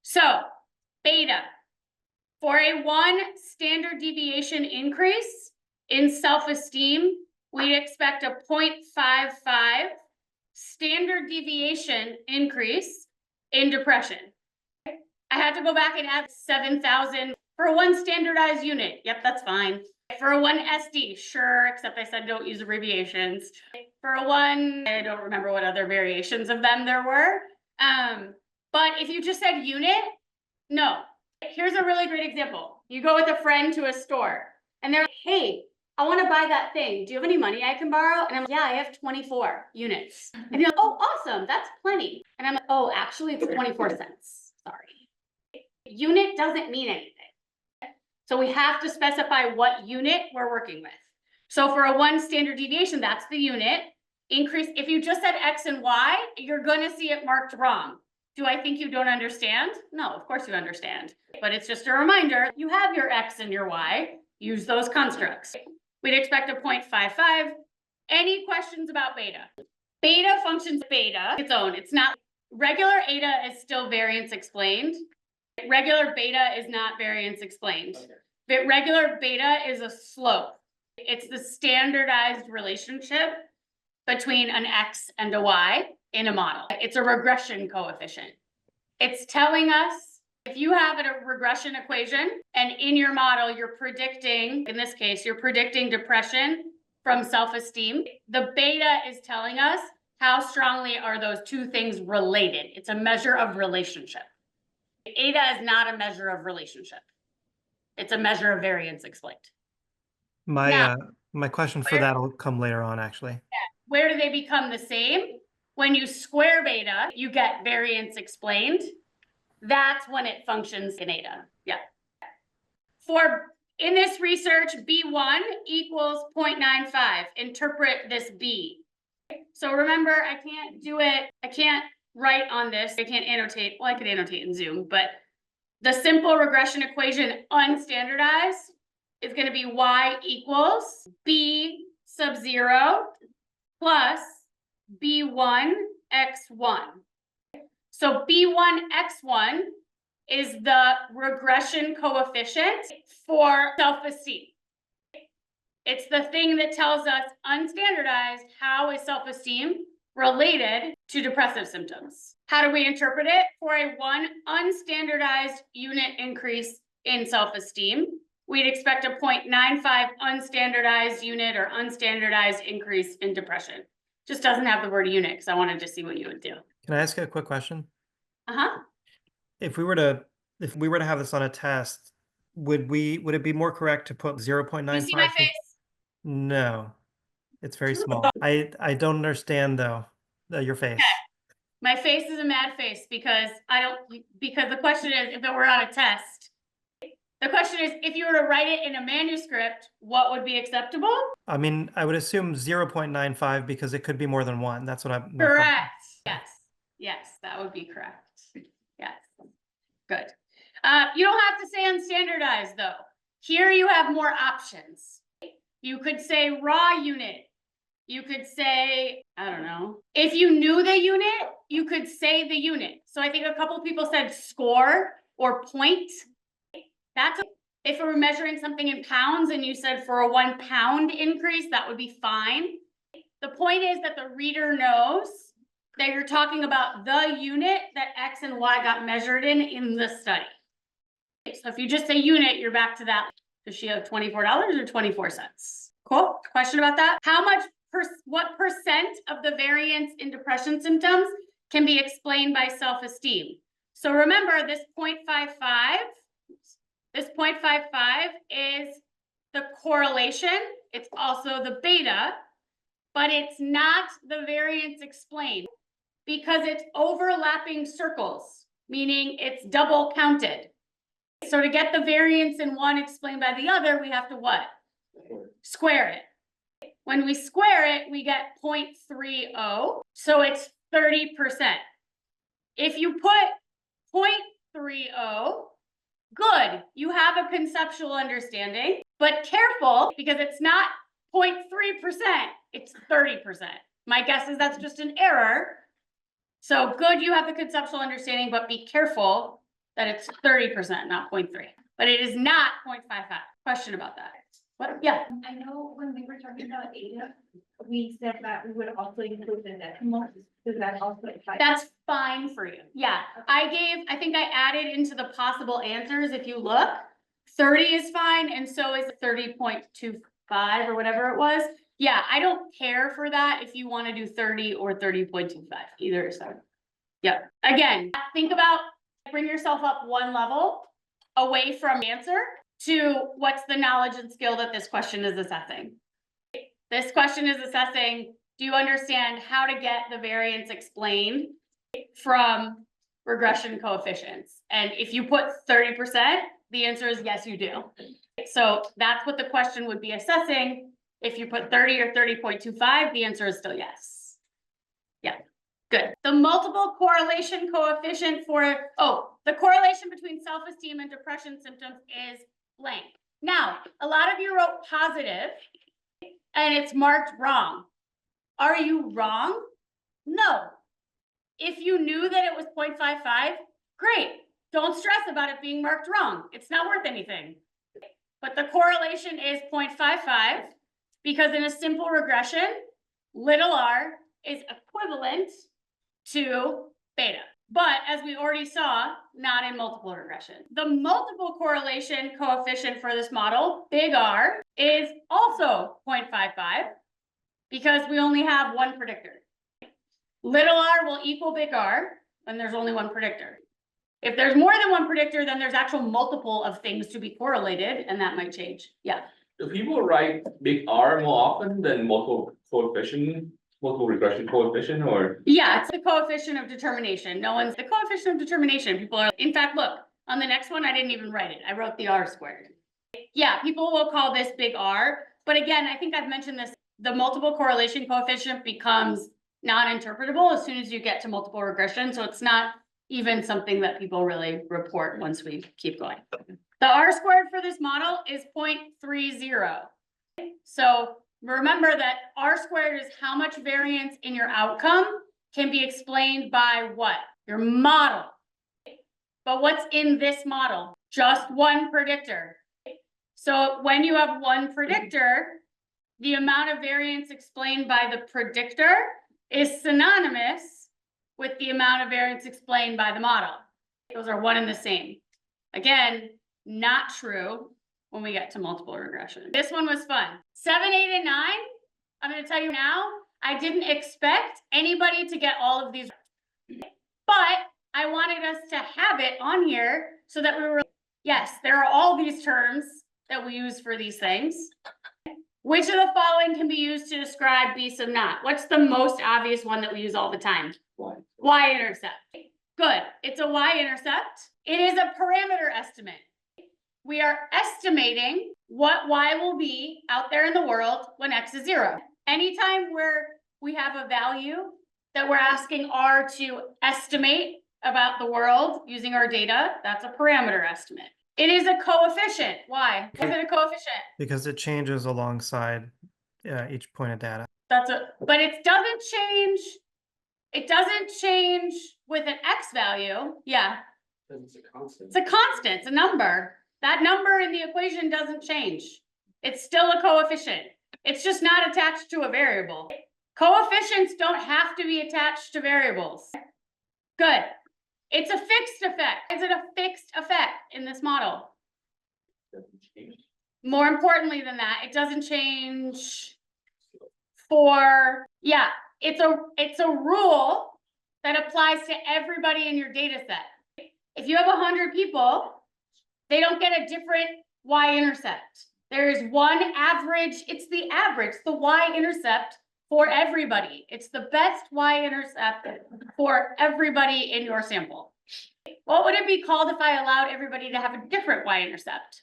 So beta, for a 1 standard deviation increase in self-esteem, we'd expect a 0.55 standard deviation increase in depression. I had to go back and add 7,000 for 1 standardized unit. Yep, that's fine. For a 1 SD, sure, except I said don't use abbreviations. For a 1, I don't remember what other variations of them there were. But if you just said unit, no. Here's a really great example. You go with a friend to a store and they're like, hey, I want to buy that thing. Do you have any money I can borrow? And I'm like, yeah, I have 24 units. And you're like, oh, awesome. That's plenty. And I'm like, oh, actually it's 24 cents. Sorry. Unit doesn't mean anything. So we have to specify what unit we're working with. So for a 1 standard deviation, that's the unit. Increase, if you just said X and Y, you're going to see it marked wrong. Do I think you don't understand? No, of course you understand. But it's just a reminder, you have your X and your Y. Use those constructs. We'd expect a 0.55. Any questions about beta? Beta functions beta its own. It's not, regular eta is still variance explained. Regular beta is not variance explained. But regular beta is a slope. It's the standardized relationship between an X and a Y in a model. It's a regression coefficient. It's telling us if you have a regression equation and in your model, you're predicting, in this case, you're predicting depression from self-esteem. The beta is telling us how strongly are those two things related. It's a measure of relationship. Eta is not a measure of relationship. It's a measure of variance explained. My question for that will come later on, actually. Yeah. Where do they become the same? When you square beta, you get variance explained. That's when it functions in eta. Yeah. In this research, B1 equals 0.95. Interpret this B. So remember, I can't write on this. I can't annotate. Well, I could annotate in Zoom, but the simple regression equation unstandardized is going to be Y equals B sub 0 plus B1 x1. So B1 x1 is the regression coefficient for self-esteem. It's the thing that tells us unstandardized how is self-esteem related to depressive symptoms. How do we interpret it? For a 1 unstandardized unit increase in self-esteem, we'd expect a 0.95 unstandardized unit or unstandardized increase in depression. Just doesn't have the word unit because I wanted to see what you would do. Can I ask you a quick question? Uh-huh. If we were to have this on a test, would it be more correct to put 0.95? You see my face? No, it's very small. I don't understand though, your face. Okay. My face is a mad face because the question is, if it were on a test, the question is, if you were to write it in a manuscript, what would be acceptable? I mean, I would assume 0.95 because it could be more than 1. That's what I'm. Correct. Yes, that would be correct. Yes. Good. You don't have to say unstandardized though. Here you have more options. You could say raw unit. You could say, I don't know. If you knew the unit, you could say the unit. So I think a couple of people said score or point. If we were measuring something in pounds and you said for a 1 pound increase, that would be fine. The point is that the reader knows that you're talking about the unit that X and Y got measured in the study. So if you just say unit, you're back to that. Does she have $24 or 24 cents? Cool. Question about that? What percent of the variance in depression symptoms can be explained by self-esteem? So remember this 0.55. This 0.55 is the correlation. It's also the beta, but it's not the variance explained because it's overlapping circles, meaning it's double counted. So to get the variance in one explained by the other, we have to what? Square it. When we square it, we get 0.30. So it's 30%. If you put 0.30, good, you have a conceptual understanding, but careful because it's not 0.3%, it's 30%. My guess is that's just an error. So good, you have the conceptual understanding, but be careful that it's 30%, not 0.3, but it is not 0.55. Question about that. What? Yeah. I know when we were talking about ADA, we said that we would also include the decimals. Does that also apply? That's fine for you. Yeah, I think I added into the possible answers, if you look, 30 is fine, and so is 30.25 or whatever it was. Yeah, I don't care for that if you want to do 30 or 30.25, either is fine. Yeah, again, think about, bring yourself up one level away from answer to what's the knowledge and skill that this question is assessing. This question is assessing, do you understand how to get the variance explained from regression coefficients? And if you put 30%, the answer is yes, you do. So that's what the question would be assessing. If you put 30 or 30.25, the answer is still yes. Yeah, good. The multiple correlation coefficient for, the correlation between self-esteem and depression symptoms is blank. Now, a lot of you wrote positive and it's marked wrong. Are you wrong? No. If you knew that it was 0.55, great. Don't stress about it being marked wrong. It's not worth anything. But the correlation is 0.55 because in a simple regression, little r is equivalent to beta. But as we already saw, not in multiple regression. The multiple correlation coefficient for this model, big R, is also 0.55 because we only have one predictor. Little r will equal big R, and there's only one predictor. If there's more than one predictor, then there's actual multiple of things to be correlated, and that might change. Yeah. Do people write big R more often than multiple regression coefficient, or? Yeah, it's the coefficient of determination. The coefficient of determination. People are, in fact, look, on the next one, I didn't even write it. I wrote the R squared. Yeah, people will call this big R. But again, I think I've mentioned this, the multiple correlation coefficient becomes non-interpretable as soon as you get to multiple regression. So it's not even something that people really report once we keep going. The R squared for this model is 0.30. So remember that R squared is how much variance in your outcome can be explained by what? Your model. But what's in this model? Just one predictor. So when you have one predictor, the amount of variance explained by the predictor is synonymous with the amount of variance explained by the model. Those are one and the same. Again, not true when we get to multiple regression. This one was fun. 7, 8, and 9, I'm going to tell you now, I didn't expect anybody to get all of these, but I wanted us to have it on here so that we were, yes, there are all these terms that we use for these things. Which of the following can be used to describe B sub naught? What's the most obvious one that we use all the time? Y-intercept. Good. It's a y-intercept. It is a parameter estimate. We are estimating what y will be out there in the world when x is 0. Anytime where we have a value that we're asking R to estimate about the world using our data, that's a parameter estimate. It is a coefficient. Why? Is it a coefficient? Because it changes alongside each point of data. But it doesn't change. It doesn't change with an x value. Yeah. It's a constant. It's a constant. It's a number. That number in the equation doesn't change. It's still a coefficient. It's just not attached to a variable. Coefficients don't have to be attached to variables. Good. It's a fixed effect. Is it a fixed effect in this model? More importantly than that, it doesn't change for, yeah, it's a rule that applies to everybody in your data set. If you have 100 people, they don't get a different y-intercept. There is one average, it's the average, the y-intercept for everybody. It's the best y-intercept for everybody in your sample. What would it be called if I allowed everybody to have a different y-intercept?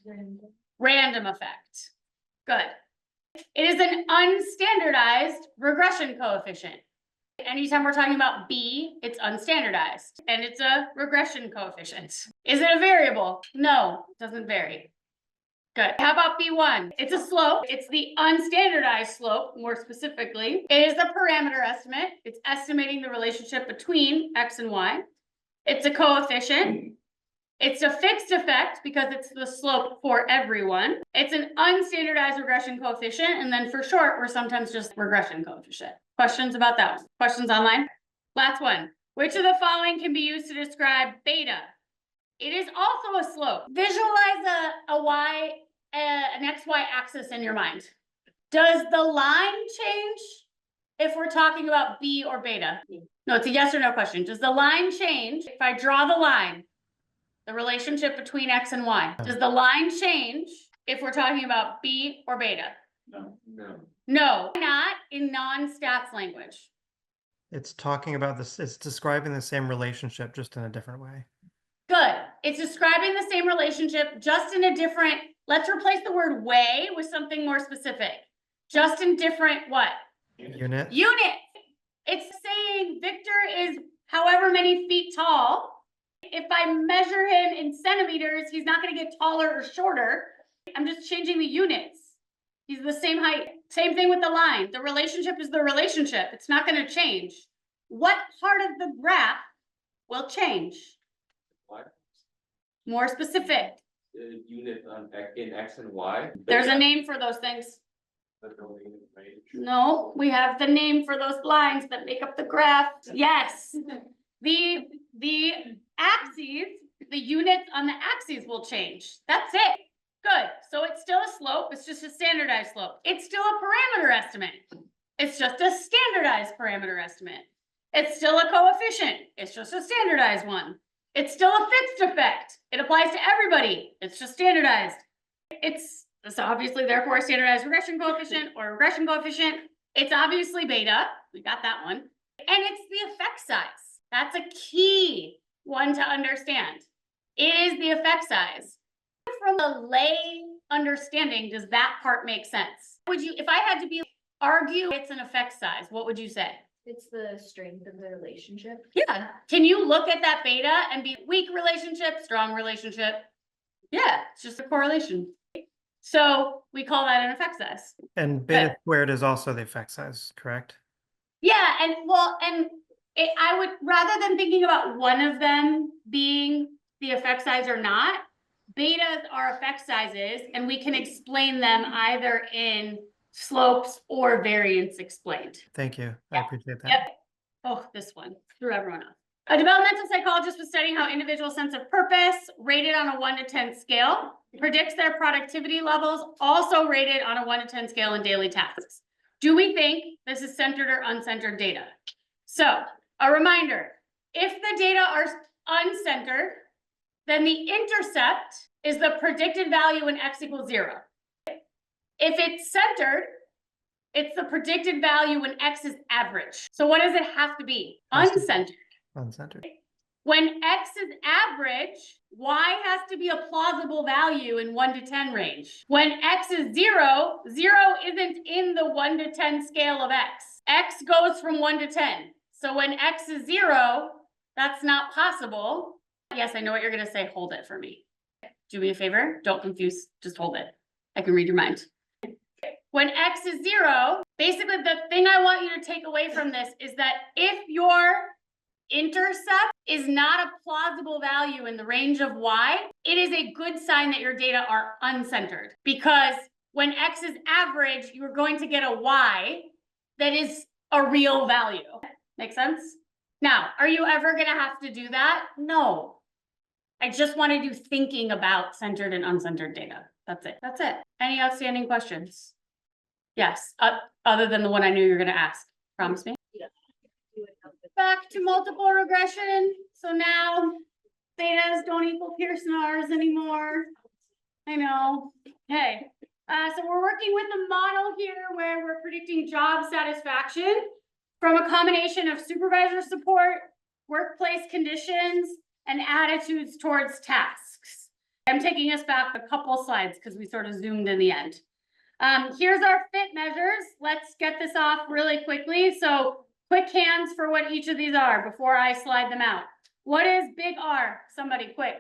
Random effect. Good. It is an unstandardized regression coefficient. Anytime we're talking about B, it's unstandardized, and it's a regression coefficient. Is it a variable? No, it doesn't vary. Good. How about B1? It's a slope. It's the unstandardized slope, more specifically. It is a parameter estimate. It's estimating the relationship between X and Y. It's a coefficient. It's a fixed effect because it's the slope for everyone. It's an unstandardized regression coefficient, and then for short, we're sometimes just regression coefficient. Questions about that one? Questions online? Last one. Which of the following can be used to describe beta? It is also a slope. Visualize an XY axis in your mind. Does the line change if we're talking about B or beta? No, it's a yes or no question. Does the line change if I draw the line? The relationship between X and Y. Does the line change if we're talking about B or beta? No. No, not in non-stats language. It's talking about this, it's describing the same relationship, just in a different way. Good. It's describing the same relationship, just in a different, let's replace the word way with something more specific. Just in different what? Unit. Unit. It's saying Victor is however many feet tall. If I measure him in centimeters, he's not going to get taller or shorter. I'm just changing the units. He's the same height. Same thing with the line. The relationship is the relationship. It's not going to change. What part of the graph will change? What? More specific. The unit on in X and Y? There's a name for those things. But no unit range. No, we have the name for those lines that make up the graph. Yes. The axes, the units on the axes will change. That's it. Good. So it's still a slope. It's just a standardized slope. It's still a parameter estimate. It's just a standardized parameter estimate. It's still a coefficient. It's just a standardized one. It's still a fixed effect. It applies to everybody. It's just standardized. It's obviously therefore a standardized regression coefficient or regression coefficient. It's obviously beta. We got that one. And it's the effect size. That's a key one to understand. It is the effect size. From a lay understanding, does that part make sense? Would you, if I had to argue it's an effect size, what would you say? It's the strength of the relationship. Yeah. Can you look at that beta and be weak relationship, strong relationship? Yeah, it's just a correlation. So we call that an effect size. And beta squared is also the effect size, correct? Yeah, and well, I would, rather than thinking about one of them being the effect size or not, betas are effect sizes, and we can explain them either in slopes or variance explained. Thank you. I Yeah. appreciate that. Yep. Oh, this one threw everyone off. A developmental psychologist was studying how individual sense of purpose, rated on a 1 to 10 scale, predicts their productivity levels, also rated on a 1 to 10 scale in daily tasks. Do we think this is centered or uncentered data? So, a reminder, if the data are uncentered, then the intercept is the predicted value when X equals 0. If it's centered, it's the predicted value when X is average. So what does it have to be? Has to be Uncentered. Uncentered. When X is average, Y has to be a plausible value in 1 to 10 range. When X is 0, 0 isn't in the 1 to 10 scale of X. X goes from 1 to 10. So when X is 0, that's not possible. Yes, I know what you're gonna say, hold it for me. Do me a favor, don't confuse, just hold it. I can read your mind. When X is 0, basically the thing I want you to take away from this is that if your intercept is not a plausible value in the range of Y, it is a good sign that your data are uncentered. Because when X is average, you're going to get a Y that is a real value. Make sense? Now, are you ever gonna have to do that? No. I just wanted you thinking about centered and uncentered data. That's it. That's it. Any outstanding questions? Yes, other than the one I knew you were gonna ask. Promise me. Back to multiple regression. So now betas don't equal Pearson's anymore. I know. Hey, so we're working with a model here where we're predicting job satisfaction from a combination of supervisor support, workplace conditions, and attitudes towards tasks. I'm taking us back a couple slides because we sort of zoomed in the end. Here's our fit measures. Let's get this off really quickly. So quick hands for what each of these are before I slide them out. What is big R? Somebody quick.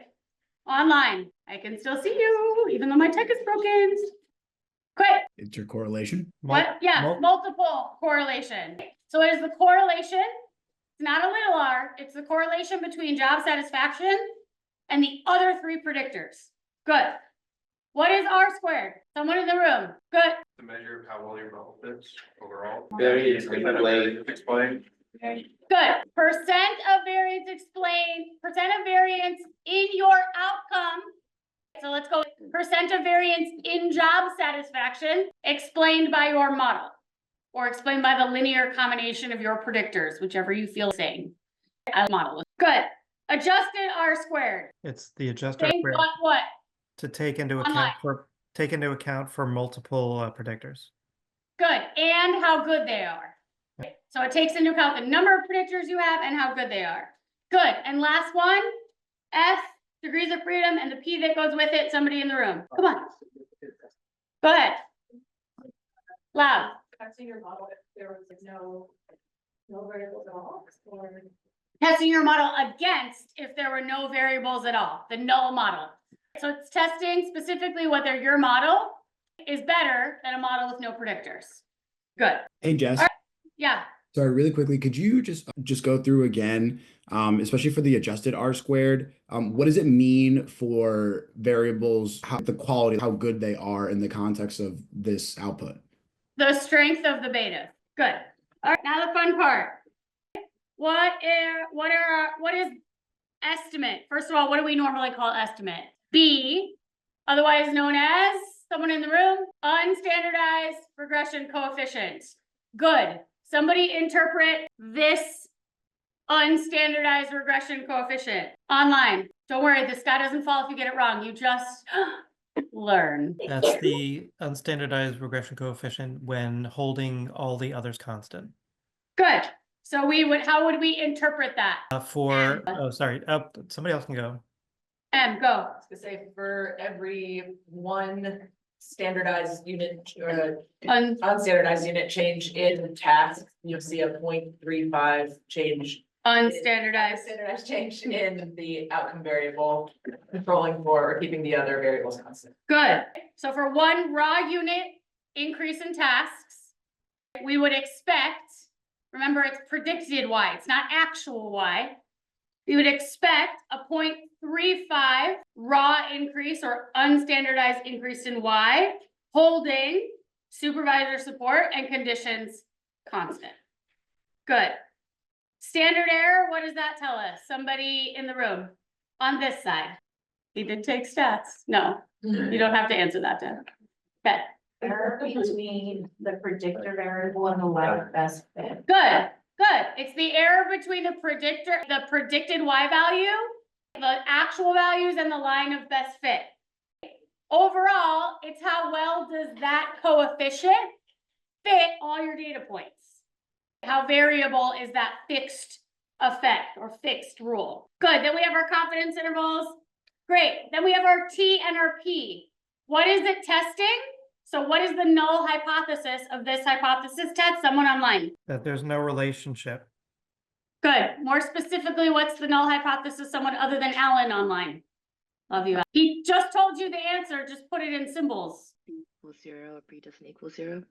Online. I can still see you, even though my tech is broken. Quick. Intercorrelation. What? Yeah, multiple correlation. So it is the correlation. It's not a little r. It's the correlation between job satisfaction and the other three predictors. Good. What is R squared? Someone in the room. Good. The measure of how well your model fits overall. Variance Explain. Good. Percent of variance explained, percent of variance in your outcome. So let's go percent of variance in job satisfaction explained by your model. Or explained by the linear combination of your predictors, whichever you feel saying. Model. Good. Adjusted R squared. It's the adjusted Same what? to take into Online. account for multiple predictors. Good. And how good they are. So it takes into account the number of predictors you have and how good they are. Good. And last one, F, degrees of freedom, and the P that goes with it, somebody in the room. Come on. Go ahead. Loud. Testing your model if there was no variables at all, or. Testing your model against if there were no variables at all, the null model. So it's testing specifically whether your model is better than a model with no predictors. Good. Hey, Jess. All right. Yeah. Sorry, really quickly, could you just go through again, especially for the adjusted R squared? What does it mean for variables, how the quality, how good they are in the context of this output? The strength of the beta. Good. All right, now the fun part. What is estimate? First of all, what do we normally call estimate? B, otherwise known as, someone in the room, unstandardized regression coefficient. Good. Somebody interpret this unstandardized regression coefficient online. Don't worry, the sky doesn't fall if you get it wrong. You just learn. That's the unstandardized regression coefficient when holding all the others constant. Good. So how would we interpret that? Somebody else can go. M, go. I was gonna say for every one standardized unit or unstandardized unit change in task, you'll see a 0.35 change. Unstandardized. Standardized change in the outcome variable, controlling for or keeping the other variables constant. Good. So for one raw unit increase in tasks, we would expect, remember it's predicted Y, it's not actual Y. We would expect a 0.35 raw increase or unstandardized increase in Y, holding supervisor support and conditions constant. Good. Standard error, what does that tell us? Somebody in the room on this side. He did take stats. No, you don't have to answer that, Deb. Okay. Error between the predictor variable and the line of best fit. Good, good. It's the error between the predicted Y value, the actual values, and the line of best fit. Overall, it's how well does that coefficient fit all your data points? How variable is that fixed effect or fixed rule? Good, then we have our confidence intervals. Great, then we have our T and our P. What is it testing? So what is the null hypothesis of this hypothesis test? Someone online. That there's no relationship. Good. More specifically, what's the null hypothesis? Someone other than Alan online. Love you. He just told you the answer. Just put it in symbols. B equals 0 or B doesn't equal 0.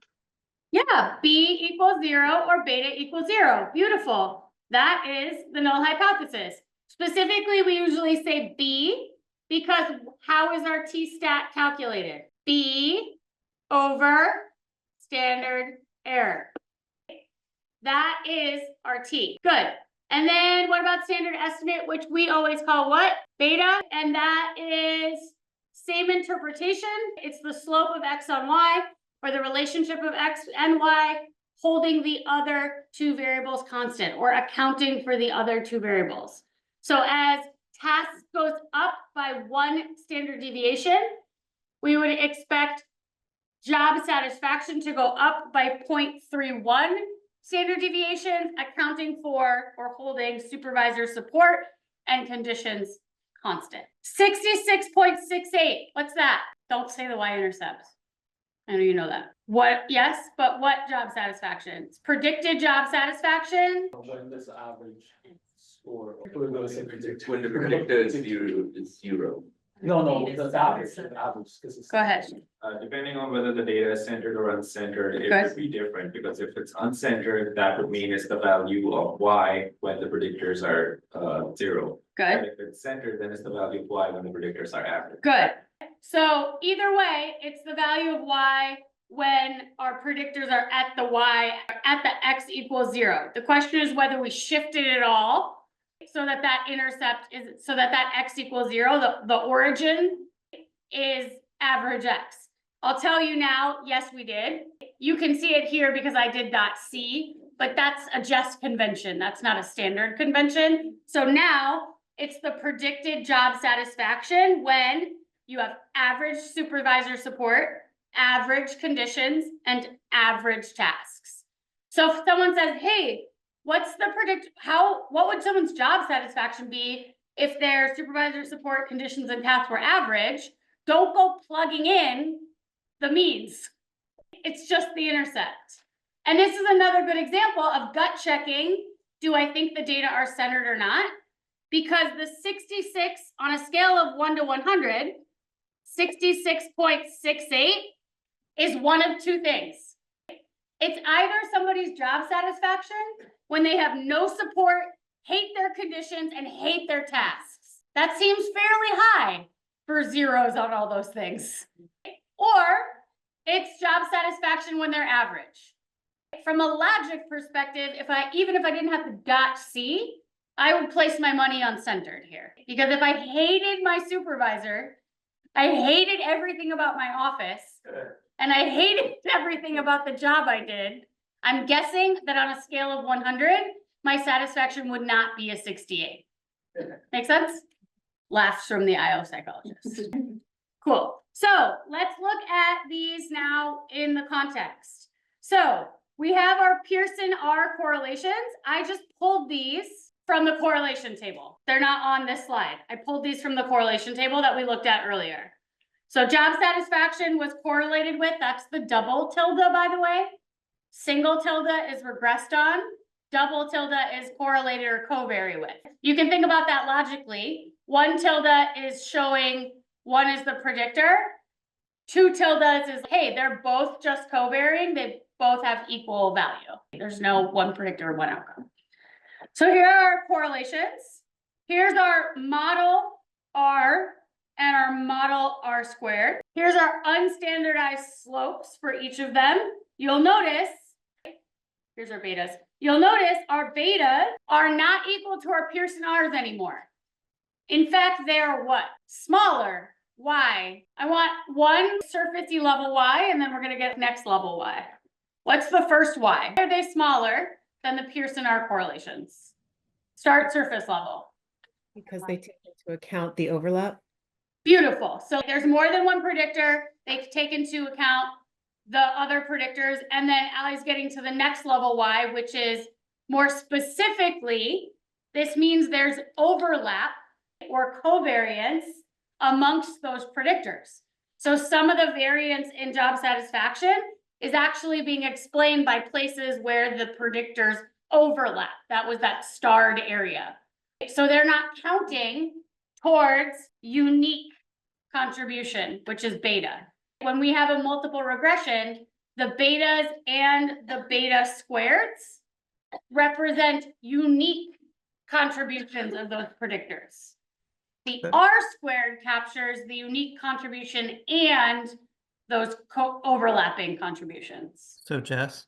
Yeah, B equals 0 or beta equals 0. Beautiful. That is the null hypothesis. Specifically, we usually say B because how is our T-stat calculated? B over standard error. That is our T. Good. And then what about standard estimate, which we always call what? Beta. And that is same interpretation. It's the slope of X on Y or the relationship of X and Y holding the other two variables constant or accounting for the other two variables. So as task goes up by 1 standard deviation, we would expect job satisfaction to go up by 0.31 standard deviations, accounting for or holding supervisor support and conditions constant. 66.68, what's that? Don't say the Y-intercepts. I know you know that. What, yes, but what job satisfaction? It's predicted job satisfaction. When this average score. When the predictor is zero. No, the average, because it's. Go ahead. Depending on whether the data is centered or uncentered, it Good. would be different, because if it's uncentered, that would mean it's the value of Y when the predictors are 0. Good, And if it's centered, then it's the value of y when the predictors are average. good. So either way, it's the value of y when our predictors are at the y, at the x equals 0. The question is whether we shifted it all so that that intercept is, so that that x equals 0, the origin is average x. I'll tell you now, yes, we did. You can see it here because I did dot C, but that's a just convention. That's not a standard convention. So now it's the predicted job satisfaction when you have average supervisor support, average conditions, and average tasks. So if someone says, hey, what's the what would someone's job satisfaction be if their supervisor support, conditions, and tasks were average? Don't go plugging in the means. It's just the intercept. And this is another good example of gut checking. Do I think the data are centered or not? Because the 66 on a scale of 1 to 100, 66.68 is one of two things. It's either somebody's job satisfaction when they have no support, hate their conditions, and hate their tasks. That seems fairly high for zeros on all those things. Or it's job satisfaction when they're average. From a logic perspective, even if I didn't have the dot C, I would place my money on centered here. Because if I hated my supervisor, I hated everything about my office, and I hated everything about the job I did, I'm guessing that on a scale of 100, my satisfaction would not be a 68. Make sense? Laughs from the IO psychologist. Cool. So let's look at these now in the context. So we have our Pearson R correlations. I just pulled these from the correlation table. They're not on this slide. I pulled these from the correlation table that we looked at earlier. So job satisfaction was correlated with, that's the double tilde, by the way. Single tilde is regressed on. Double tilde is correlated or covariate with. You can think about that logically. 1 tilde is showing 1 is the predictor. 2 tildes is, hey, they're both just covarying. They both have equal value. There's no one predictor or one outcome. So here are our correlations. Here's our model R and our model R squared. Here's our unstandardized slopes for each of them. You'll notice, here's our betas. You'll notice our betas are not equal to our Pearson R's anymore. In fact, they are what? Smaller. Y. I want one surfacey level Y, and then we're gonna get next level Y. What's the first Y? Are they smaller than the Pearson R correlations? Start surface level. Because they take into account the overlap. Beautiful. So there's more than one predictor. They take into account the other predictors. And then Allie's getting to the next level Y, which is more specifically, this means there's overlap or covariance amongst those predictors. So some of the variance in job satisfaction is actually being explained by places where the predictors overlap. That was that starred area. So they're not counting towards unique contribution, which is beta. When we have a multiple regression, the betas and the beta squareds represent unique contributions of those predictors. The R squared captures the unique contribution and those overlapping contributions. So Jess,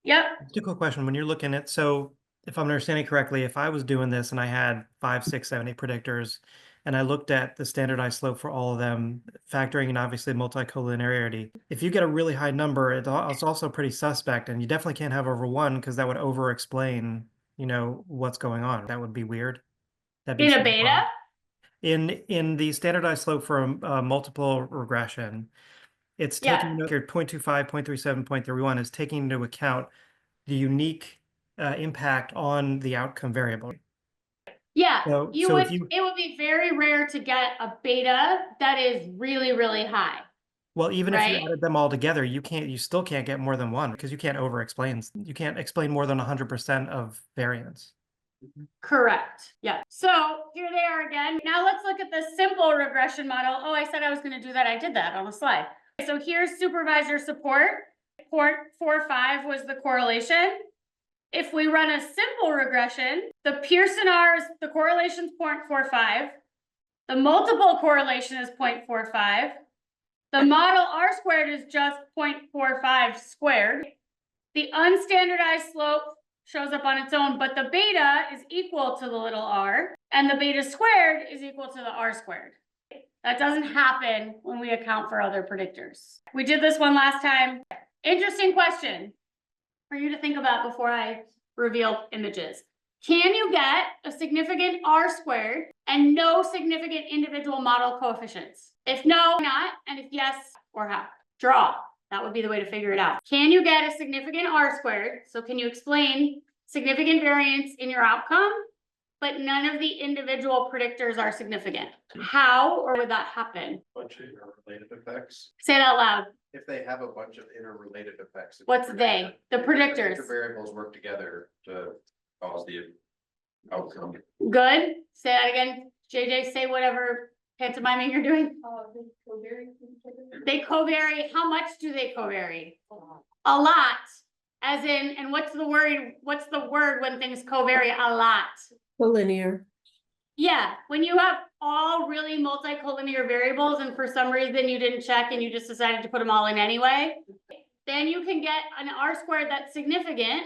Yep. just a quick question. When you're looking at, so if I'm understanding correctly, if I was doing this and I had 5, 6, 7, 8 predictors, and I looked at the standardized slope for all of them, factoring in obviously multicollinearity, if you get a really high number, it's also pretty suspect, and you definitely can't have over 1 because that would over-explain, what's going on. That would be weird. That'd be In a so beta? fun. In the standardized slope for a multiple regression, it's taking into 0.25, 0.37, 0.31 is taking into account the unique impact on the outcome variable. Yeah, So it would be very rare to get a beta that is really, really high. Well, even if you Right. added them all together, you still can't get more than 1 because you can't you can't explain more than 100% of variance. Correct. Yeah. So here they are again. Now let's look at the simple regression model. Oh, I said I was going to do that. I did that on the slide. So here's supervisor support. 0.45 was the correlation. If we run a simple regression, the Pearson R is, the correlation is 0.45. The multiple correlation is 0.45. The model R squared is just 0.45 squared. The unstandardized slope shows up on its own, but the beta is equal to the little r, and the beta squared is equal to the r squared. That doesn't happen when we account for other predictors. We did this one last time. Interesting question for you to think about before I reveal images. Can you get a significant r squared and no significant individual model coefficients? If no, not, and if yes, or how? Draw. That would be the way to figure it out. Can you get a significant r squared? So can you explain significant variance in your outcome, but none of the individual predictors are significant? How or would that happen? Bunch of interrelated effects. Say it out loud. If they have a bunch of interrelated effects. What's they? The predictors. Variables work together to cause the outcome. Good. Say that again. JJ, say whatever pantomiming you're doing. They covary. How much do they covary? A lot. As in, and what's the word when things covary a lot? Collinear. Yeah, when you have all really multicollinear variables and for some reason you didn't check and you just decided to put them all in anyway, then you can get an r squared that's significant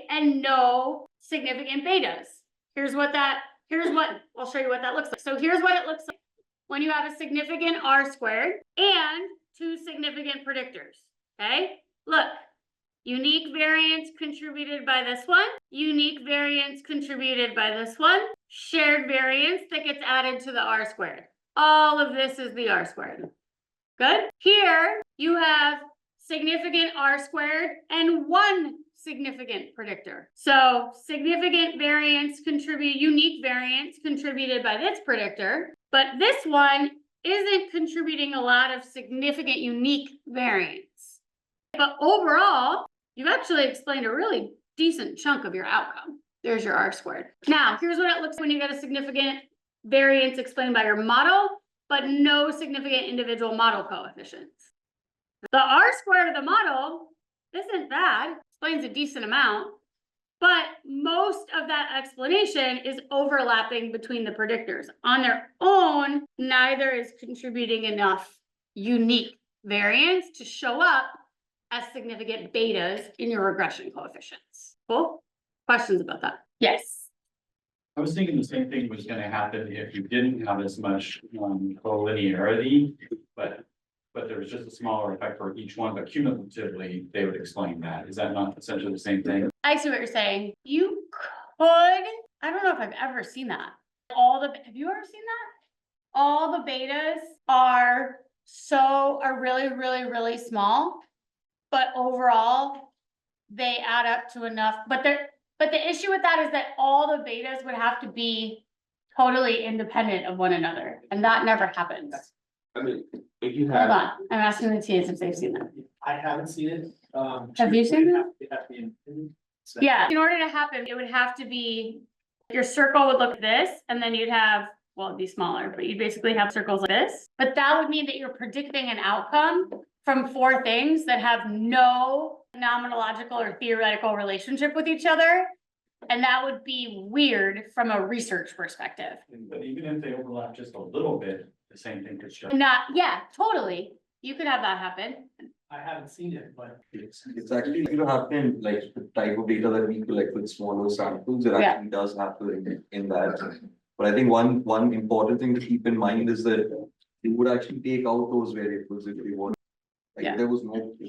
and no significant betas. I'll show you what that looks like. So here's what it looks like when you have a significant r squared and two significant predictors, okay? Look, unique variance contributed by this one, unique variance contributed by this one, shared variance that gets added to the r squared. All of this is the r squared. Good? Here you have significant r squared and one significant predictor. So significant variance unique variance contributed by this predictor, but this one isn't contributing a lot of significant unique variance. But overall, you've actually explained a really decent chunk of your outcome. There's your r squared. Now, here's what it looks like when you get a significant variance explained by your model, but no significant individual model coefficients. The r squared of the model isn't bad, explains a decent amount, but most of that explanation is overlapping between the predictors. On their own, neither is contributing enough unique variance to show up as significant betas in your regression coefficients. Cool? Questions about that? Yes. I was thinking the same thing was gonna happen if you didn't have as much collinearity, but there was just a smaller effect for each one, but cumulatively, they would explain that. Is that not essentially the same thing? I see what you're saying. You could, I don't know if I've ever seen that. Have you ever seen that? All the betas are really, really, really small, but overall they add up to enough. But the issue with that is that all the betas would have to be totally independent of one another, and that never happens. I mean, if you Hold have, on, I'm asking the TAs if they've seen that. I haven't seen it. Have you seen that? It has to be in- Yeah, in order to happen, it would have to be, your circle would look like this, and then you'd have, well, it'd be smaller, but you'd basically have circles like this. But that would mean that you're predicting an outcome from four things that have no phenomenological or theoretical relationship with each other. And that would be weird from a research perspective. But even if they overlap just a little bit, the same thing could show. Yeah, totally. You could have that happen. I haven't seen it, but. It's actually going to happen, like the type of data that we collect with smaller samples, it Yeah. actually does happen in that. But I think one important thing to keep in mind is that you would actually take out those variables if you want. Like Yeah. if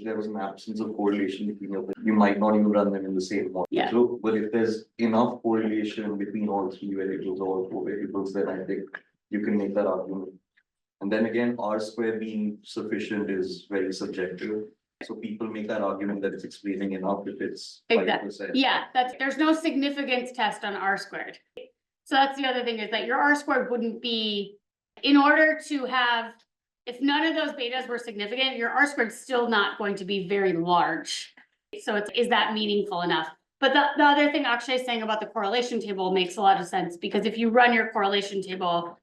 there was an absence of correlation between them, you might not even run them in the same model. Yeah. So, but if there's enough correlation between all three variables or all four variables, then I think you can make that argument. And then again, R square being sufficient is very subjective. So people make that argument that it's explaining enough if it's 5%. Yeah, there's no significance test on R squared. So that's the other thing, is that your R squared wouldn't be, in order to have, if none of those betas were significant, your R squared is still not going to be very large. So is that meaningful enough? But the other thing Akshay is saying about the correlation table makes a lot of sense, because if you run your correlation table,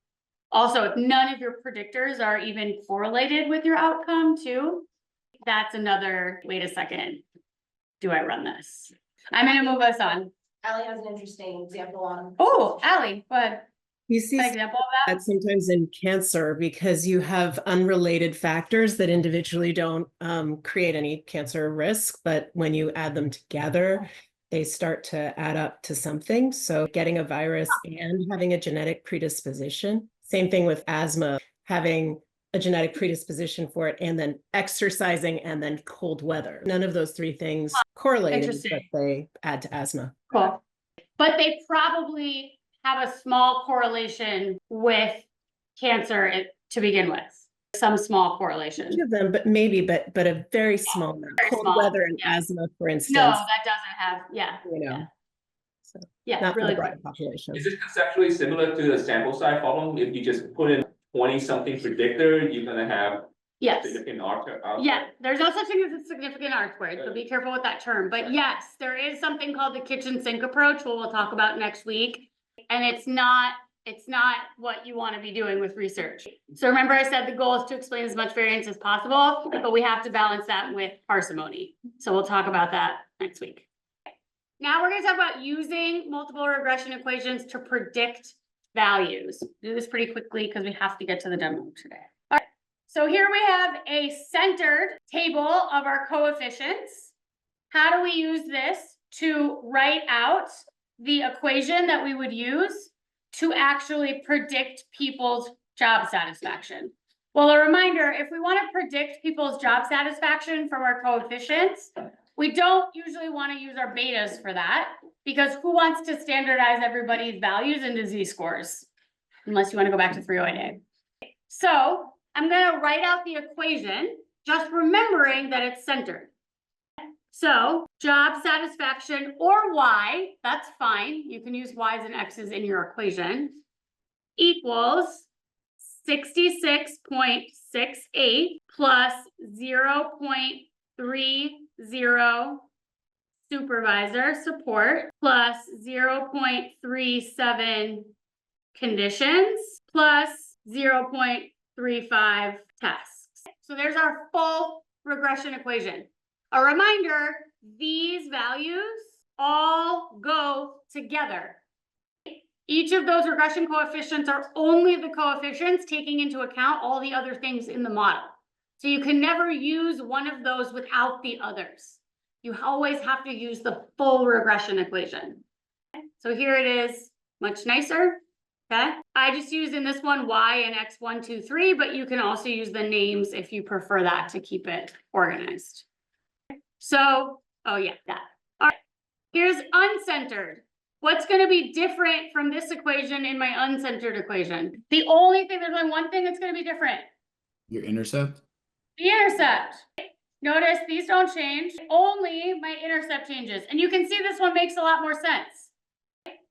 also, if none of your predictors are even correlated with your outcome too, that's another, wait a second, do I run this? I'm gonna move us on. Ally has an interesting example on. Oh, Ally, go ahead. You see An example of that? that sometimes in cancer because you have unrelated factors that individually don't create any cancer risk, but when you add them together, they start to add up to something. So getting a virus and having a genetic predisposition. Same thing with asthma, having a genetic predisposition for it and then exercising and then cold weather. None of those three things correlated, Interesting. but they add to asthma. Cool. But they probably have a small correlation with cancer to begin with. Some small correlation. Each of them, but maybe, but a very small amount. Very Cold small, weather and yeah. asthma, for instance. No, that doesn't have, yeah, You know, yeah. so Yeah, not for really the quick. broad population. Is it conceptually similar to the sample size problem? If you just put in 20-something predictor, you're gonna have Yes. significant outcome. Yeah, there's no such thing as a significant R squared, so be careful with that term. But yes, there is something called the kitchen sink approach, what we'll talk about next week. And it's not what you want to be doing with research. So remember I said the goal is to explain as much variance as possible, but we have to balance that with parsimony. So we'll talk about that next week. Now we're gonna talk about using multiple regression equations to predict values. Do this pretty quickly because we have to get to the demo today. All right, so here we have a centered table of our coefficients. How do we use this to write out the equation that we would use to actually predict people's job satisfaction? Well, a reminder, if we want to predict people's job satisfaction from our coefficients, we don't usually want to use our betas for that, because who wants to standardize everybody's values into z-scores? Unless you want to go back to 308A. So I'm going to write out the equation, just remembering that it's centered. So job satisfaction or Y, that's fine. You can use Y's and X's in your equation, equals 66.68 plus 0.30 supervisor support plus 0.37 conditions plus 0.35 tasks. So there's our full regression equation. A reminder, these values all go together. Each of those regression coefficients are only the coefficients taking into account all the other things in the model. So you can never use one of those without the others. You always have to use the full regression equation. So here it is, much nicer. Okay, I just used in this one Y and X 1, 2, 3, but you can also use the names if you prefer that to keep it organized. So, oh yeah, that. All right, here's uncentered. What's going to be different from this equation in my uncentered equation? The only thing, there's only one thing that's going to be different. Your intercept? The intercept. Notice these don't change, only my intercept changes. And you can see this one makes a lot more sense.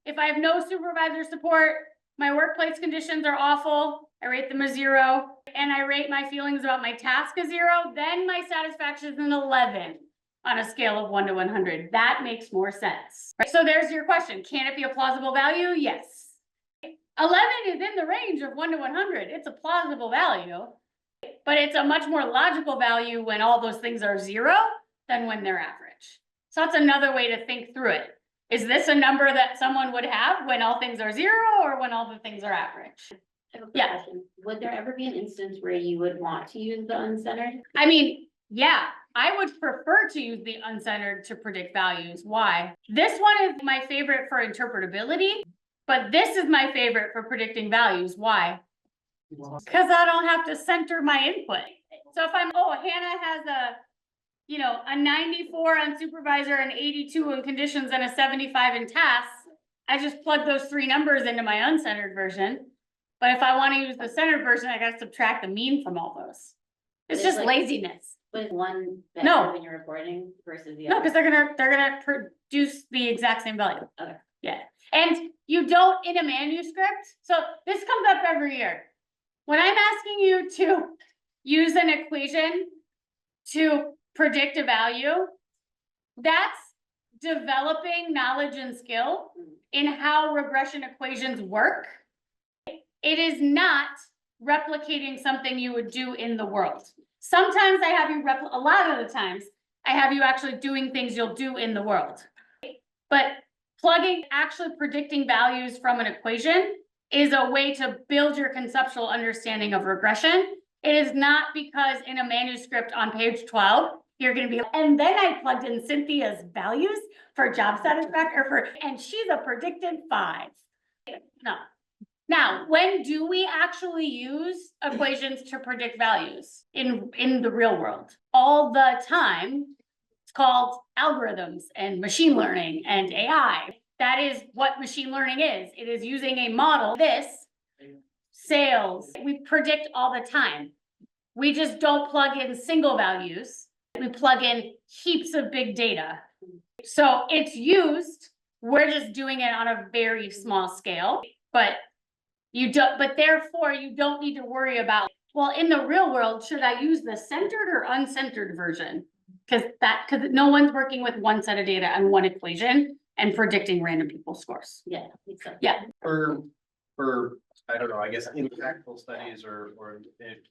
If I have no supervisor support, my workplace conditions are awful, I rate them a 0, and I rate my feelings about my task a 0, then my satisfaction is an 11 on a scale of 1 to 100. That makes more sense. Right? So there's your question. Can it be a plausible value? Yes. 11 is in the range of 1 to 100. It's a plausible value, but it's a much more logical value when all those things are 0 than when they're average. So that's another way to think through it. Is this a number that someone would have when all things are 0 or when all the things are average? Yeah. Would there ever be an instance where you would want to use the uncentered? I mean, yeah, I would prefer to use the uncentered to predict values. Why? This one is my favorite for interpretability, but this is my favorite for predicting values. Why? Because I don't have to center my input. So if I'm, oh, Hannah has a 94 on supervisor and 82 in conditions and a 75 in tasks, I just plug those 3 numbers into my uncentered version. But if I want to use the centered version, I got to subtract the mean from all those. It's just laziness. But one No. better than you're reporting versus the No, other? because they're gonna produce the exact same value. Okay. Yeah, and you don't in a manuscript. So this comes up every year. When I'm asking you to use an equation to predict a value, that's developing knowledge and skill in how regression equations work. It is not replicating something you would do in the world. Sometimes I have you a lot of the times I have you actually doing things you'll do in the world. But actually predicting values from an equation is a way to build your conceptual understanding of regression. It is not because in a manuscript on page 12, you're gonna be, and then I plugged in Cynthia's values for job satisfaction, and she's a predicted 5. No. Now, when do we actually use equations to predict values in the real world? All the time. It's called algorithms and machine learning and AI. That is what machine learning is. It is using a model, sales, we predict all the time. We just don't plug in single values. We plug in heaps of big data. So it's used, we're just doing it on a very small scale, but therefore you don't need to worry about, well, in the real world, should I use the centered or uncentered version? Because no one's working with one set of data and one equation and predicting random people's scores. Yeah, exactly. Yeah. For, I don't know, I guess impactful studies or,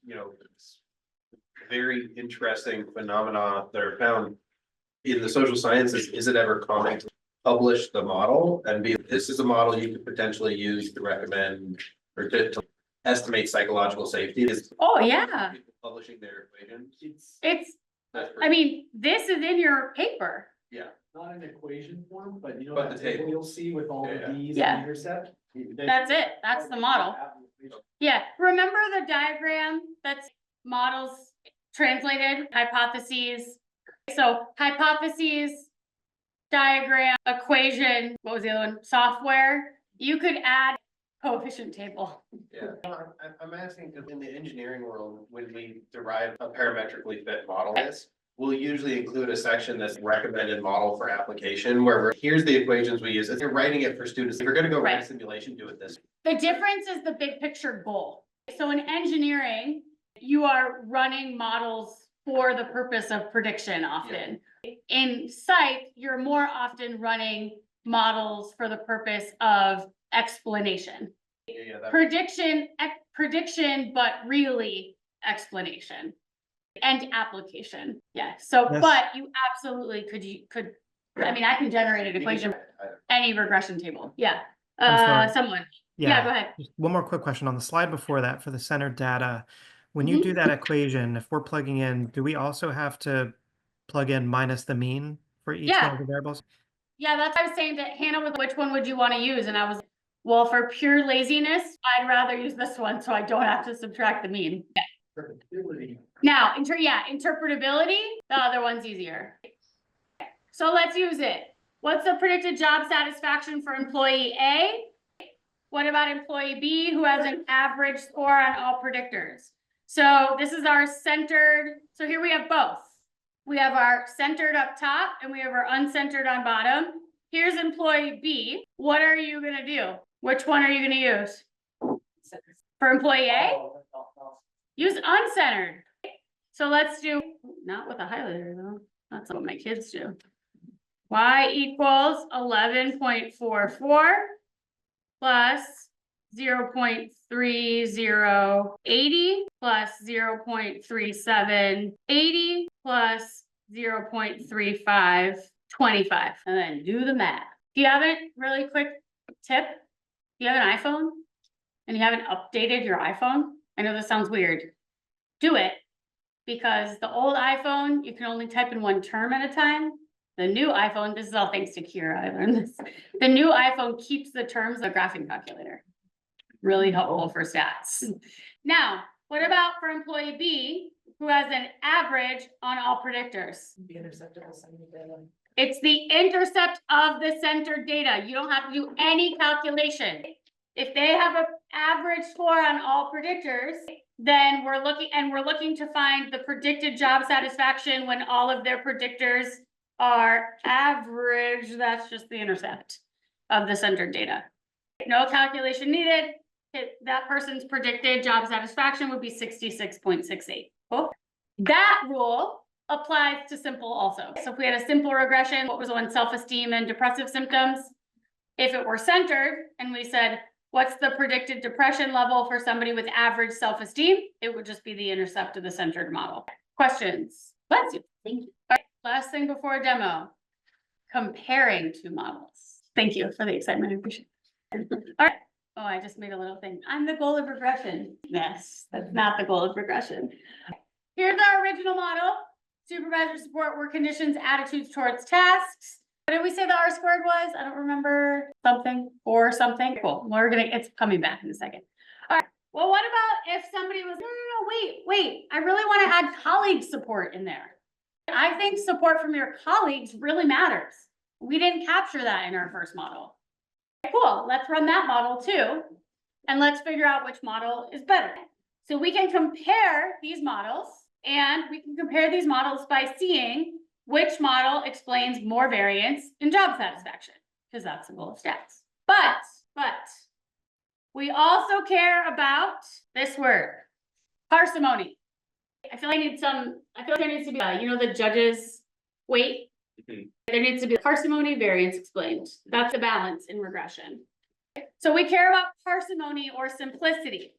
you know, very interesting phenomena that are found in the social sciences, is it ever common to publish the model and be, this is a model you could potentially use to recommend or to estimate psychological safety? Oh, yeah. People publishing their equations. I mean, this is in your paper. Yeah. Not an equation form, but you know, But that the table. you'll see with all Yeah. the D's Yeah. and intercept. That's it. That's the model. Yeah, remember the diagram that's models translated, hypotheses? So hypotheses, diagram, equation, what was the other one? Software. You could add coefficient table. Yeah, I'm asking because in the engineering world, when we derive a parametrically fit model, we'll usually include a section that's recommended model for application where here's the equations we use. If you're writing it for students, if you're gonna go write a simulation, do it this. The difference is the big picture goal. So in engineering, you are running models for the purpose of prediction often. In psych, you're more often running models for the purpose of explanation. Prediction, but really explanation and application. Yeah, so, Yes. but you absolutely could, I mean, I can generate an equation, any regression table. Yeah. I'm sorry. Someone. Yeah, go ahead. Just one more quick question on the slide before that for the centered data. When you do that equation, if we're plugging in, do we also have to plug in minus the mean for each one of the variables? Yeah, that's what I was saying to Hannah with which one would you want to use? And I was, well, for pure laziness, I'd rather use this one so I don't have to subtract the mean. Now, interpretability, the other one's easier. So let's use it. What's the predicted job satisfaction for employee A? What about employee B who has an average score on all predictors? So this is our centered. So here we have both. We have our centered up top and we have our uncentered on bottom. Here's employee B. What are you gonna do? Which one are you gonna use? For employee A? Use uncentered. So let's do, not with a highlighter though. That's what my kids do. Y equals 11.44 plus 0.3080 plus 0.3780 plus 0.3525, and then do the math. Do you have it? Really quick tip. You have an iPhone and you haven't updated your iPhone? I know this sounds weird. Do it, because the old iPhone, you can only type in one term at a time. The new iPhone, this is all thanks to Kira, I learned this. The new iPhone keeps the terms of the graphing calculator. Really helpful for stats. Now, what about for employee B, who has an average on all predictors? The intercept of the centered data. It's the intercept of the centered data. You don't have to do any calculation. If they have an average score on all predictors, then we're looking to find the predicted job satisfaction when all of their predictors are average. That's just the intercept of the centered data. No calculation needed. That person's predicted job satisfaction would be 66.68. Cool. That rule applies to simple also. So if we had a simple regression, what was on self-esteem and depressive symptoms? If it were centered and we said, what's the predicted depression level for somebody with average self-esteem? It would just be the intercept of the centered model. Questions? Bless you. Thank you. All right, last thing before a demo. comparing two models. Thank you for the excitement, I appreciate it. All right, oh, I just made a little thing. I'm the goal of regression. Yes, that's not the goal of regression. Here's our original model. Supervisor support work conditions, attitudes towards tasks. What did we say the R squared was? I don't remember. Something or something. Cool. It's coming back in a second. All right. Well, what about if somebody was, no, wait. I really want to add colleague support in there. I think support from your colleagues really matters. We didn't capture that in our first model. Cool. Let's run that model too. And let's figure out which model is better. So we can compare these models, and we can compare these models by seeing which model explains more variance in job satisfaction, because that's the goal of stats. But we also care about this word, parsimony. I feel like there needs to be, the judges weight. There needs to be parsimony, variance explained. That's the balance in regression. So we care about parsimony or simplicity.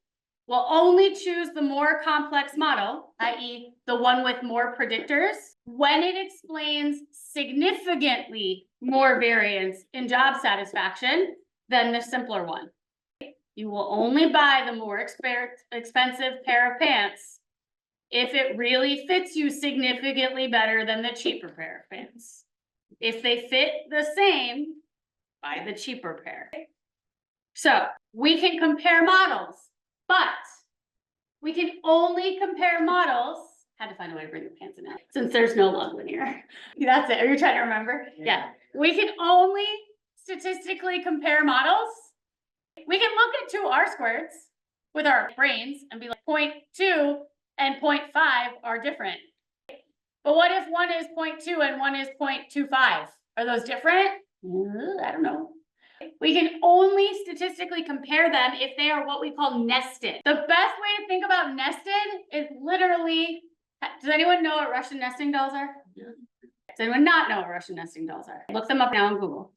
We'll only choose the more complex model, i.e. the one with more predictors, when it explains significantly more variance in job satisfaction than the simpler one. You will only buy the more expensive pair of pants if it really fits you significantly better than the cheaper pair of pants. If they fit the same, buy the cheaper pair. So we can compare models, but we can only compare models. Had to find a way to bring the pants in now, since there's no log linear. That's it. Are you trying to remember? Yeah. We can only statistically compare models. We can look at two R squareds with our brains and be like 0.2 and 0.5 are different. But what if one is 0.2 and one is 0.25? Are those different? I don't know. We can only statistically compare them if they are what we call nested. The best way to think about nested is literally, does anyone know what Russian nesting dolls are? Yeah. Does anyone not know what Russian nesting dolls are? Look them up now on Google.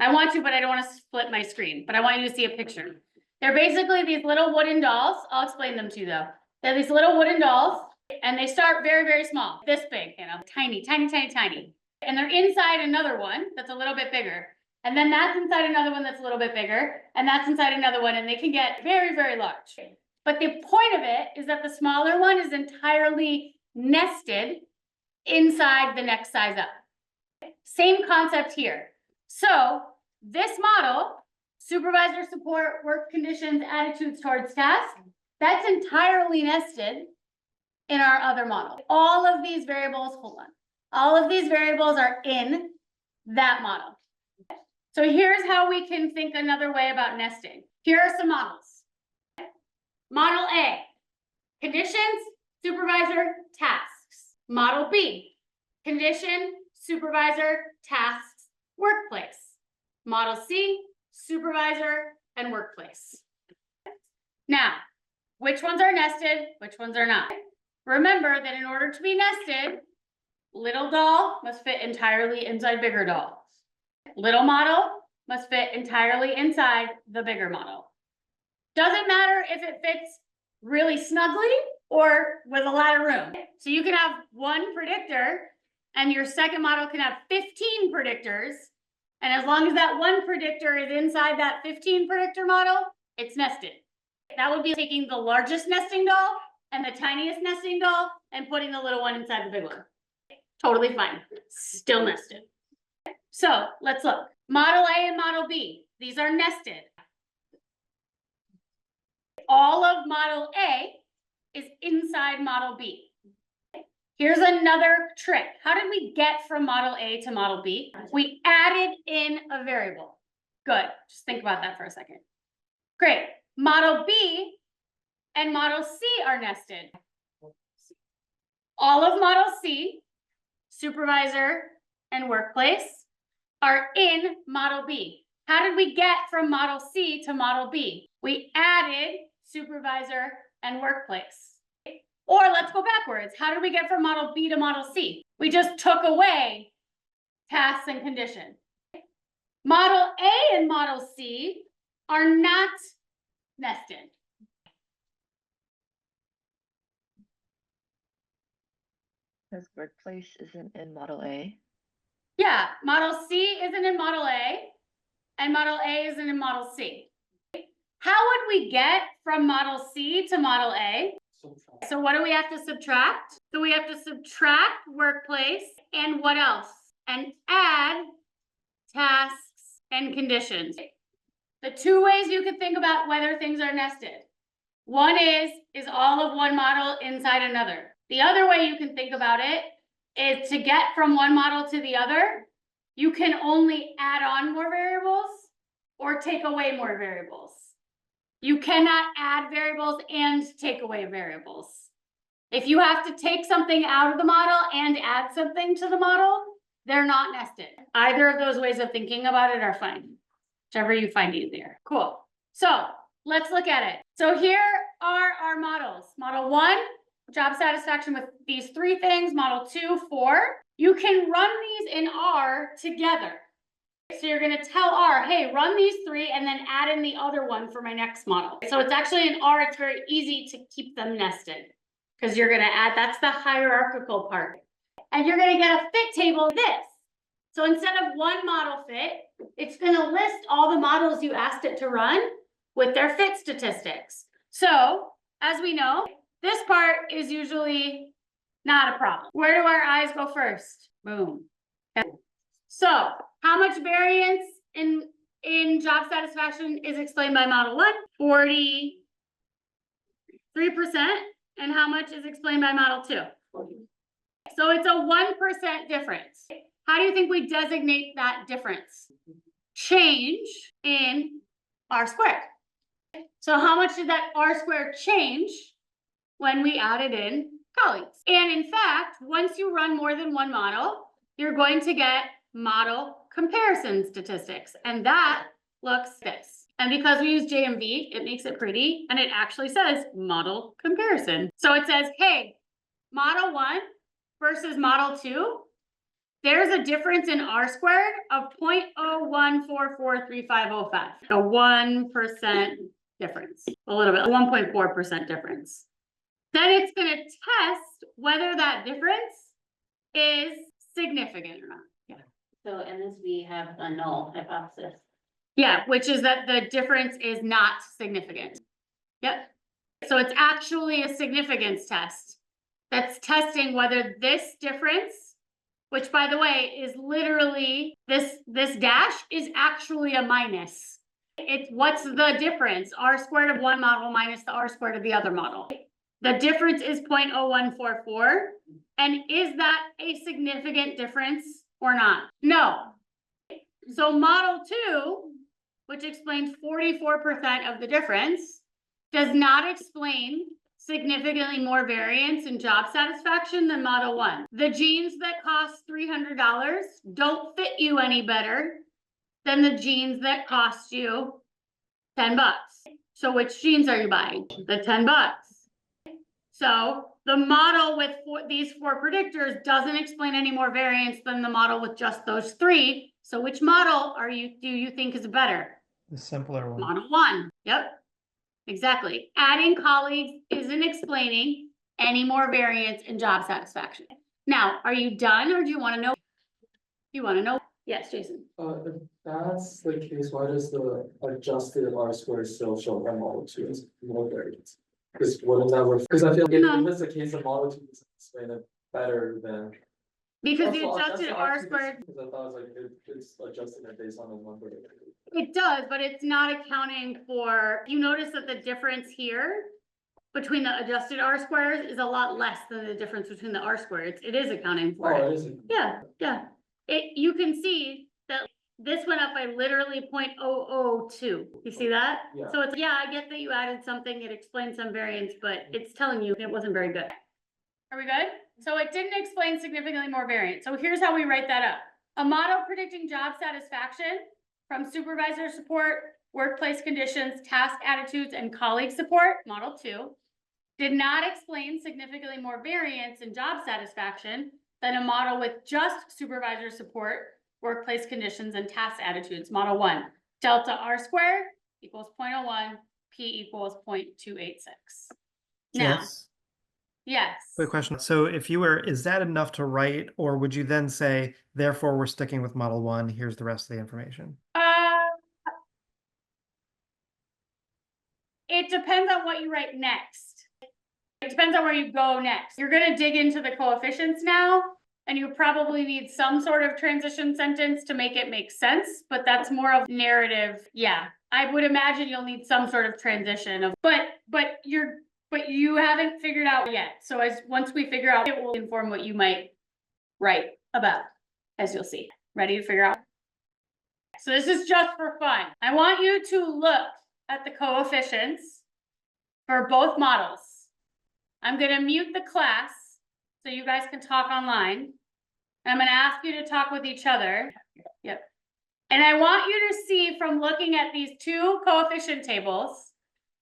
I want to, but I don't want to split my screen, but I want you to see a picture. They're basically these little wooden dolls. I'll explain them to you though. They're these little wooden dolls and they start very, very small, this big, tiny. And they're inside another one that's a little bit bigger. And then that's inside another one that's a little bit bigger, and that's inside another one, and they can get very, very large. But the point of it is that the smaller one is entirely nested inside the next size up. Same concept here. So this model, supervisor support, work conditions, attitudes towards tasks, that's entirely nested in our other model. All of these variables, all of these variables are in that model. So here's how we can think another way about nesting. Here are some models. Model A, conditions, supervisor, tasks. Model B, condition, supervisor, tasks, workplace. Model C, supervisor, and workplace. Now, which ones are nested, which ones are not? Remember that in order to be nested, little doll must fit entirely inside bigger doll. Little model must fit entirely inside the bigger model. Doesn't matter if it fits really snugly or with a lot of room. So you can have one predictor and your second model can have 15 predictors. And as long as that one predictor is inside that 15 predictor model, it's nested. That would be taking the largest nesting doll and the tiniest nesting doll and putting the little one inside the big one. Totally fine. Still nested. So let's look. Model A and Model B. These are nested. All of Model A is inside Model B. Here's another trick. How did we get from Model A to Model B? We added in a variable. Good. Just think about that for a second. Great. Model B and Model C are nested. All of Model C, supervisor and workplace, are in Model B. How did we get from Model C to Model B? We added supervisor and workplace. Or let's go backwards. How did we get from Model B to Model C? We just took away tasks and condition. Model A and Model C are not nested. Because workplace isn't in Model A. Yeah, model C isn't in model A, and model A isn't in model C. How would we get from model C to model A? So what do we have to subtract? So we have to subtract workplace and what else? And add tasks and conditions. The two ways you could think about whether things are nested. One is all of one model inside another. The other way you can think about it is to get from one model to the other, you can only add on more variables or take away more variables. You cannot add variables and take away variables. If you have to take something out of the model and add something to the model, they're not nested. Either of those ways of thinking about it are fine. Whichever you find easier. Cool. So let's look at it. So here are our models. Model 1, job satisfaction with these 3 things. Model 2, 4. You can run these in R together. So you're going to tell R, hey, run these 3 and then add in the other one for my next model. So it's actually in R, it's very easy to keep them nested because you're going to add, that's the hierarchical part. And you're going to get a fit table this. So instead of one model fit, it's going to list all the models you asked it to run with their fit statistics. So as we know, this part is usually not a problem. Where do our eyes go first? Boom. Okay. So how much variance in job satisfaction is explained by model 1? 43%. And how much is explained by model 2? So it's a 1% difference. How do you think we designate that difference? Change in R squared. So how much did that R squared change when we added in colleagues? And in fact, once you run more than one model, you're going to get model comparison statistics. And that looks this. And because we use JMV, it makes it pretty. And it actually says model comparison. So it says, hey, model 1 versus model 2, there's a difference in R squared of 0.01443505. A 1% difference, a little bit, 1.4% difference. Then it's going to test whether that difference is significant or not. Yeah. So in this, we have a null hypothesis. Yeah, which is that the difference is not significant. Yep. So it's actually a significance test that's testing whether this difference, which by the way, is literally this dash is actually a minus. It's what's the difference? R squared of one model minus the R squared of the other model. The difference is 0.0144. And is that a significant difference or not? No. So model 2, which explains 44% of the difference, does not explain significantly more variance in job satisfaction than model 1. The jeans that cost $300 don't fit you any better than the jeans that cost you $10. So which jeans are you buying? The $10. So the model with these 4 predictors doesn't explain any more variance than the model with just those 3. So which model do you think is better? The simpler one. Model 1. Yep. Exactly. Adding colleagues isn't explaining any more variance in job satisfaction. Now, are you done or do you want to know? You want to know? Yes, Jason. If that's the case, why does the adjusted R squared still show that model 2 as more variance? Because wouldn't that work? Because I feel like if it's the case, the model 2 doesn't explain it better than. Because the adjusted R squared. Because I thought it was like it's adjusting it based on the number. It does, but it's not accounting for, you notice that the difference here between the adjusted R squares is a lot less than the difference between the R squares. It is accounting for it. Oh, it isn't. Yeah, yeah. You can see that this went up by literally 0.002. You see that? Yeah. So it's, yeah, I get that you added something, it explains some variance, but it's telling you it wasn't very good. Are we good? So it didn't explain significantly more variance. So here's how we write that up. A model predicting job satisfaction from supervisor support, workplace conditions, task attitudes, and colleague support, model 2, did not explain significantly more variance in job satisfaction than a model with just supervisor support, workplace conditions, and task attitudes, model 1. Delta R squared equals 0.01, P equals 0.286. Now, Jess, yes. Quick question. So if you were, is that enough to write, or would you then say, therefore, we're sticking with model one, here's the rest of the information? It depends on what you write next. It depends on where you go next. You're gonna dig into the coefficients now, and you probably need some sort of transition sentence to make it make sense, but that's more of narrative. Yeah, I would imagine you'll need some sort of transition of, but you haven't figured out yet. So once we figure out, it will inform what you might write about, as you'll see. Ready to figure out? So this is just for fun. I want you to look at the coefficients for both models. I'm gonna mute the class so you guys can talk online. I'm gonna ask you to talk with each other. Yep. And I want you to see from looking at these two coefficient tables,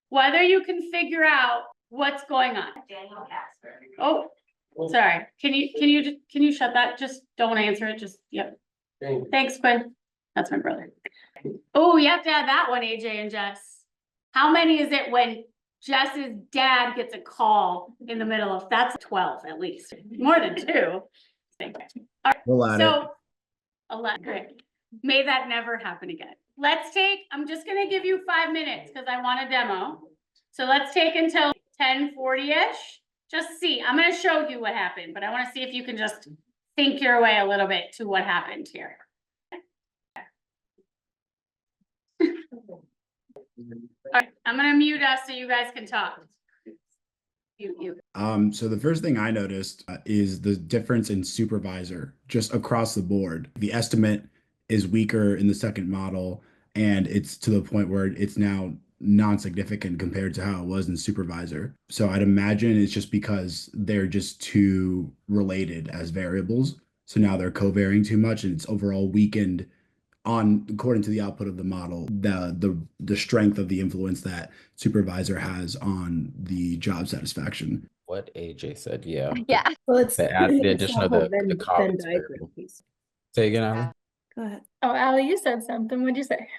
whether you can figure out what's going on. Oh, sorry. Can you shut that? Just don't answer it. Just, yep. Thanks, Quinn. That's my brother. Oh, you have to add that one, AJ and Jess. How many is it when Jess's dad gets a call in the middle of, that's 12 at least, more than 2. All right, We'll add so 11, great. May that never happen again. I'm just gonna give you 5 minutes because I want a demo. So let's take until 10:40-ish. Just see, I'm gonna show you what happened, but I wanna see if you can just think your way a little bit to what happened here. All right, I'm gonna mute us so you guys can talk. So the first thing I noticed is the difference in supervisor just across the board. The estimate is weaker in the second model, and it's to the point where it's now non-significant compared to how it was in supervisor. So I'd imagine it's just because they're just too related as variables. So now they're covariating too much, and it's overall weakened according to the output of the model, the strength of the influence that supervisor has on the job satisfaction. What AJ said, yeah. Yeah. Well, it's The addition of the Venn colleagues diagram variable. piece. Say again, Ali. Go ahead. Oh, Allie, you said something. What'd you say?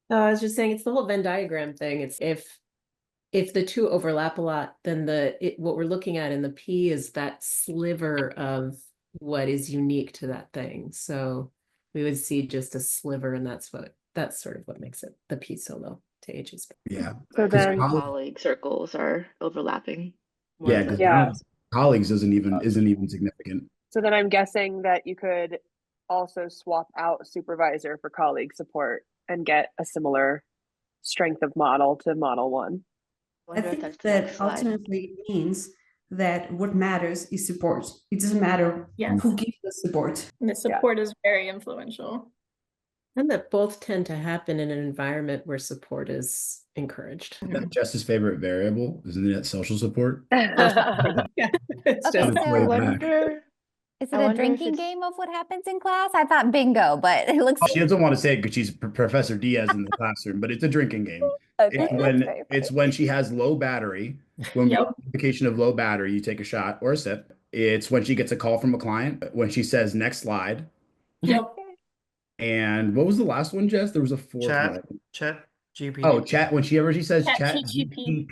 No, I was just saying it's the whole Venn diagram thing. It's if the two overlap a lot, then what we're looking at in the P is that sliver of what is unique to that thing. So we would see just a sliver, and that's sort of what makes it the P so low to AJ's. Yeah. So 'Cause then colleague circles are overlapping. Yeah, because colleagues isn't even significant. So then I'm guessing that you could also swap out supervisor for colleague support and get a similar strength of model to model one. I think that ultimately means that what matters is support. It doesn't matter who gives the support. And the support is very influential. And that both tend to happen in an environment where support is encouraged. That's Jess's favorite variable, isn't it? Social support. It's Okay, just so way I back. wonder, is it I a wonder if drinking it's- game of what happens in class? I thought bingo, but it looks. She doesn't want to say it because she's Professor Diaz in the classroom, but it's a drinking game. Okay, It's when she has low battery. When we get indication of low battery, you take a shot or a sip. It's when she gets a call from a client. When she says next slide. Yep. And what was the last one, Jess? There was a fourth one. Chat GPT. Oh, chat. Whenever she says chat GPT.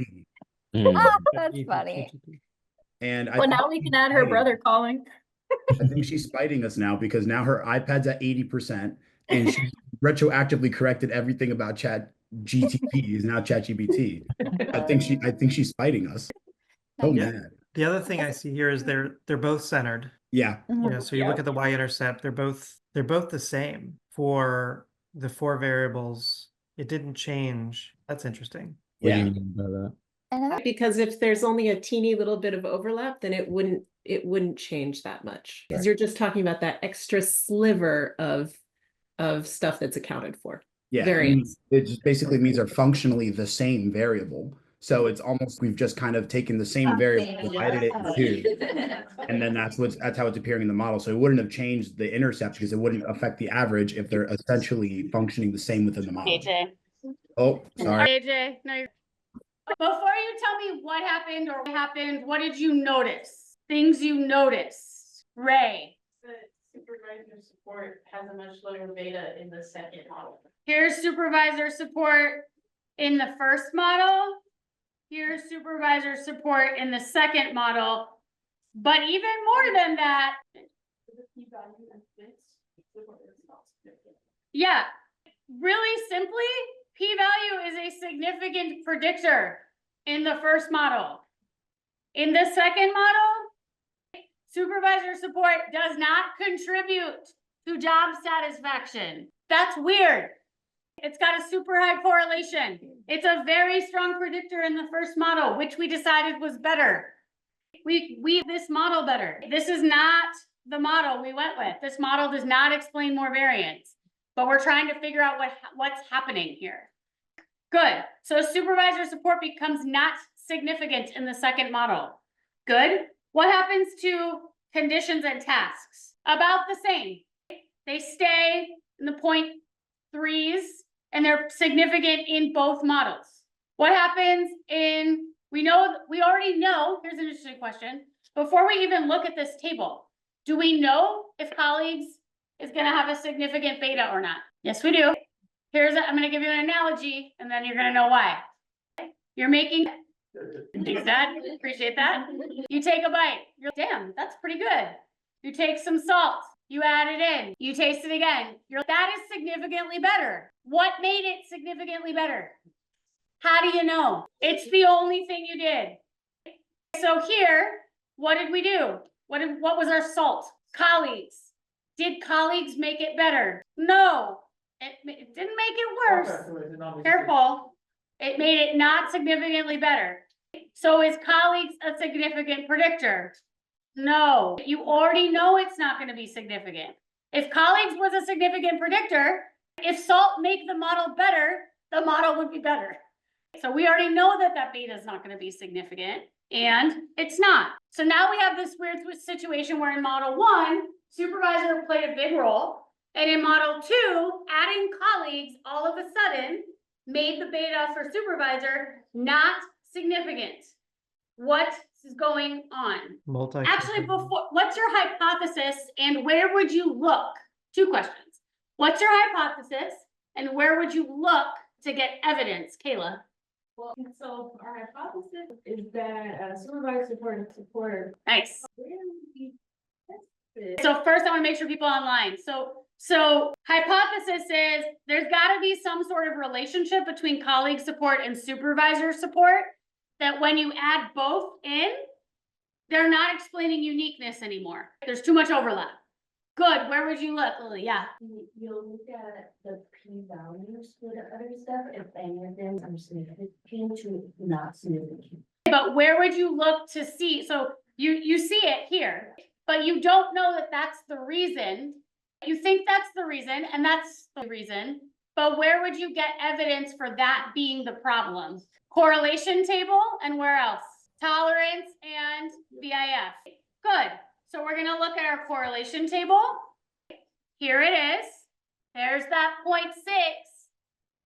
GPT. That's funny. And Well, now we can add her brother calling. I think she's spiting us now because now her iPad's at 80% and she retroactively corrected everything about chat GTP is now chat GPT. I think she's spiting us. So mad. The other thing I see here is they're both centered. Yeah. So you look at the y-intercept, they're both the same for the 4 variables. It didn't change. That's interesting. What do you mean by that? Because if there's only a teeny little bit of overlap, then it wouldn't change that much. Because you're just talking about that extra sliver of stuff that's accounted for. Yeah. Variance. It just basically means they're functionally the same variable. So it's almost we've just kind of taken the same variable, divided it in 2, and then that's how it's appearing in the model. So it wouldn't have changed the intercept because it wouldn't affect the average if they're essentially functioning the same within the model. AJ. Oh, sorry. AJ, no. Before you tell me what happened, what did you notice? Things you noticed. Ray. The supervisor support has a much lower beta in the second model. Here's supervisor support in the first model. Here's supervisor support in the second model. But even more than that, yeah, really simply, p-value is a significant predictor in the first model. In the second model, supervisor support does not contribute to job satisfaction. That's weird. It's got a super high correlation. It's a very strong predictor in the first model, which we decided was better. We this model better. This is not the model we went with. This model does not explain more variance, but we're trying to figure out what's happening here. Good. So supervisor support becomes not significant in the second model. Good. What happens to conditions and tasks? About the same. They stay in the 0.3s and they're significant in both models. What happens in, we already know, here's an interesting question. Before we even look at this table, do we know if colleagues is gonna have a significant beta or not? Yes, we do. I'm gonna give you an analogy and then you're gonna know why. You're making, thanks Dad, appreciate that. You take a bite, you're like, damn, that's pretty good. You take some salt, you add it in, you taste it again. That is significantly better. What made it significantly better? How do you know? It's the only thing you did. So here, what did we do? What was our salt? Colleagues. Did colleagues make it better? No, it didn't make it worse. Careful. It made it not significantly better. So is colleagues a significant predictor? No, you already know it's not going to be significant. If colleagues was a significant predictor, if salt make the model better, the model would be better. So we already know that that beta is not going to be significant, and it's not. So now we have this weird situation where in model 1, supervisor played a big role, and in model 2, adding colleagues all of a sudden made the beta for supervisor not significant. What is going on? Actually, before, what's your hypothesis and where would you look? 2 questions. What's your hypothesis and where would you look to get evidence, Kayla? Well, so our hypothesis is that supervisor support. Nice. So first I want to make sure people are online. So hypothesis is there's got to be some sort of relationship between colleague support and supervisor support that when you add both in, they're not explaining uniqueness anymore. There's too much overlap. Good. Where would you look, Lily? Yeah. You'll look at the p-values for the other stuff, if any of them are significant to not significant. But where would you look to see? So you see it here, but you don't know that that's the reason. You think that's the reason, and that's the reason, but where would you get evidence for that being the problem? Correlation table, and where else? Tolerance and VIF. Good. So we're gonna look at our correlation table. Here it is. There's that 0.6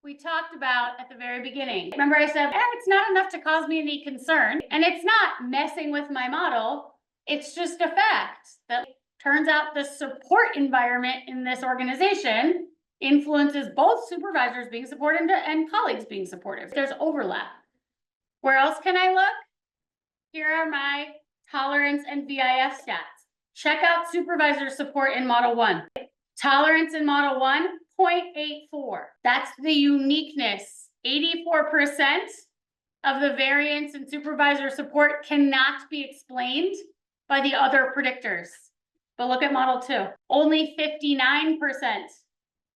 we talked about at the very beginning. Remember I said, it's not enough to cause me any concern, and it's not messing with my model. It's just a fact that turns out the support environment in this organization influences both supervisors being supportive and colleagues being supportive. There's overlap. Where else can I look? Here are my tolerance and VIF stats. Check out supervisor support in model 1. Tolerance in model 1, 0.84. That's the uniqueness. 84% of the variance in supervisor support cannot be explained by the other predictors. But look at model 2. Only 59%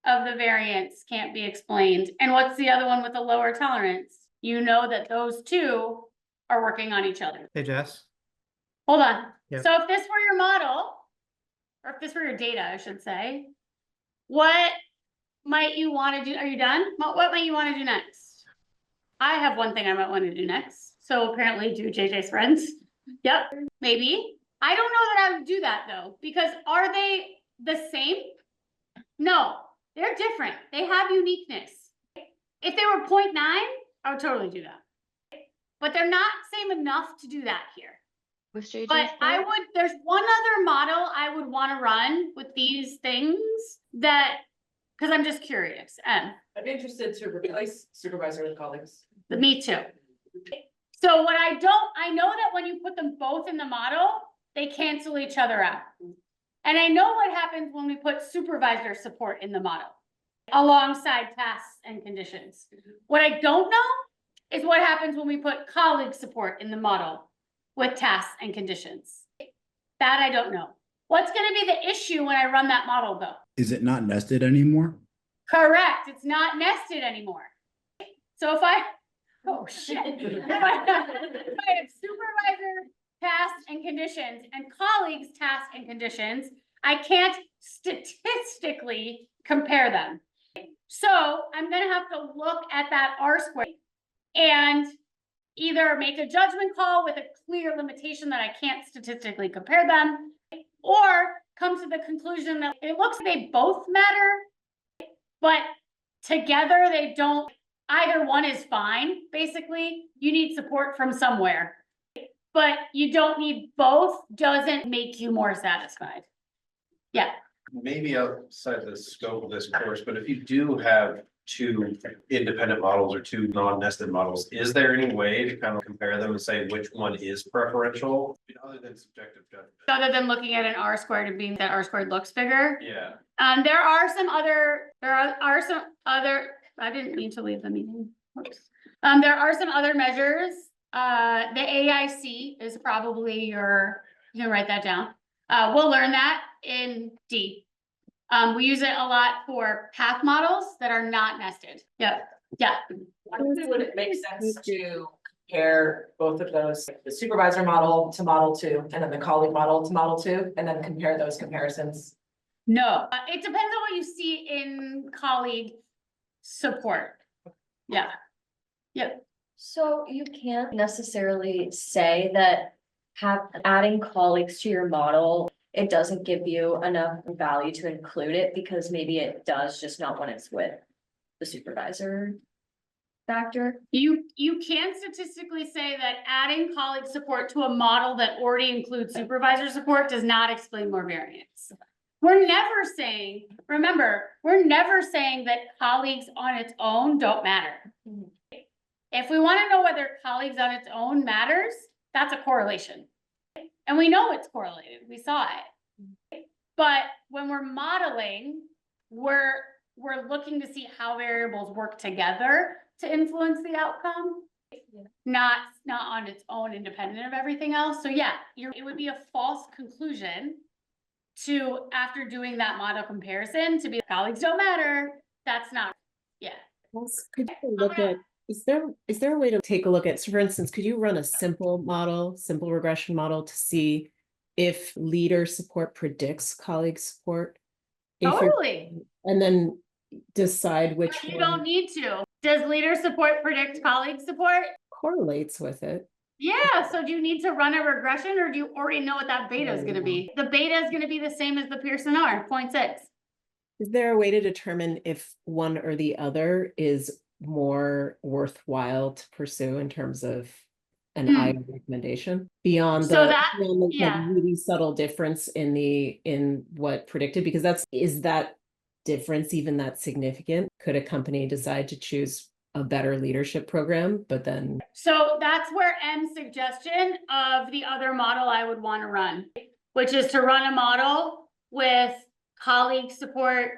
of the variance can't be explained. And what's the other one with a lower tolerance? You know that those 2 are working on each other. Hey, Jess. Hold on. Yep. So if this were your model, or if this were your data, I should say, what might you want to do? Are you done? What might you want to do next? I have one thing I might want to do next. So apparently do JJ's friends. Yep, maybe. I don't know that I would do that though, because are they the same? No, they're different. They have uniqueness. If they were 0.9, I would totally do that. But they're not same enough to do that here. Was JJ? But there's one other model I would want to run with these things that, because I'm just curious. I'm interested to replace supervisor with colleagues. Me too. So what I know that when you put them both in the model, they cancel each other out. And I know what happens when we put supervisor support in the model alongside tasks and conditions. What I don't know is what happens when we put colleague support in the model with tasks and conditions. That I don't know. What's going to be the issue when I run that model though? Is it not nested anymore? Correct. It's not nested anymore. So oh shit. If I have supervisor tasks and conditions and colleagues tasks and conditions, I can't statistically compare them. So I'm gonna have to look at that R squared and either make a judgment call with a clear limitation that I can't statistically compare them, or come to the conclusion that it looks like they both matter, but together they don't. Either one is fine, basically. You need support from somewhere, but you don't need both, doesn't make you more satisfied. Yeah. Maybe outside the scope of this course, but if you do have two independent models or two non-nested models, is there any way to kind of compare them and say which one is preferential? Other than subjective judgment. Other than looking at an R squared and being that R squared looks bigger. Yeah. There are some other, I didn't mean to leave the meeting. Whoops. There are some other measures. The AIC is probably you can write that down. We'll learn that in D. We use it a lot for path models that are not nested. Yeah. Would it make sense to compare both of those, the supervisor model to model 2, and then the colleague model to model 2, and then compare those comparisons? No, it depends on what you see in colleague support. Yeah. Yep. So you can't necessarily say that adding colleagues to your model, it doesn't give you enough value to include it because maybe it does, just not when it's with the supervisor factor. You can statistically say that adding colleague support to a model that already includes supervisor support does not explain more variance. We're never saying, remember, we're never saying that colleagues on its own don't matter. If we want to know whether colleagues on its own matters, that's a correlation. And we know it's correlated, we saw it. But when we're modeling, we're looking to see how variables work together to influence the outcome, not on its own independent of everything else. So yeah, it would be a false conclusion to, after doing that model comparison, to be colleagues don't matter. That's not, yeah. Could you look at, is there a way to take a look at, so for instance, could you run a simple regression model to see if leader support predicts colleague support? Totally. And then decide which You one don't need to. Does leader support predict colleague support? correlates with it. Yeah, so do you need to run a regression or do you already know what that beta is gonna be? The beta is gonna be the same as the Pearson R, 0.6. Is there a way to determine if one or the other is more worthwhile to pursue in terms of an I recommendation beyond So the, that- beyond the yeah. really subtle difference in what predicted? Because is that difference even that significant? Could a company decide to choose a better leadership program, but then? So that's where M's suggestion of the other model I would want to run, which is to run a model with colleague support,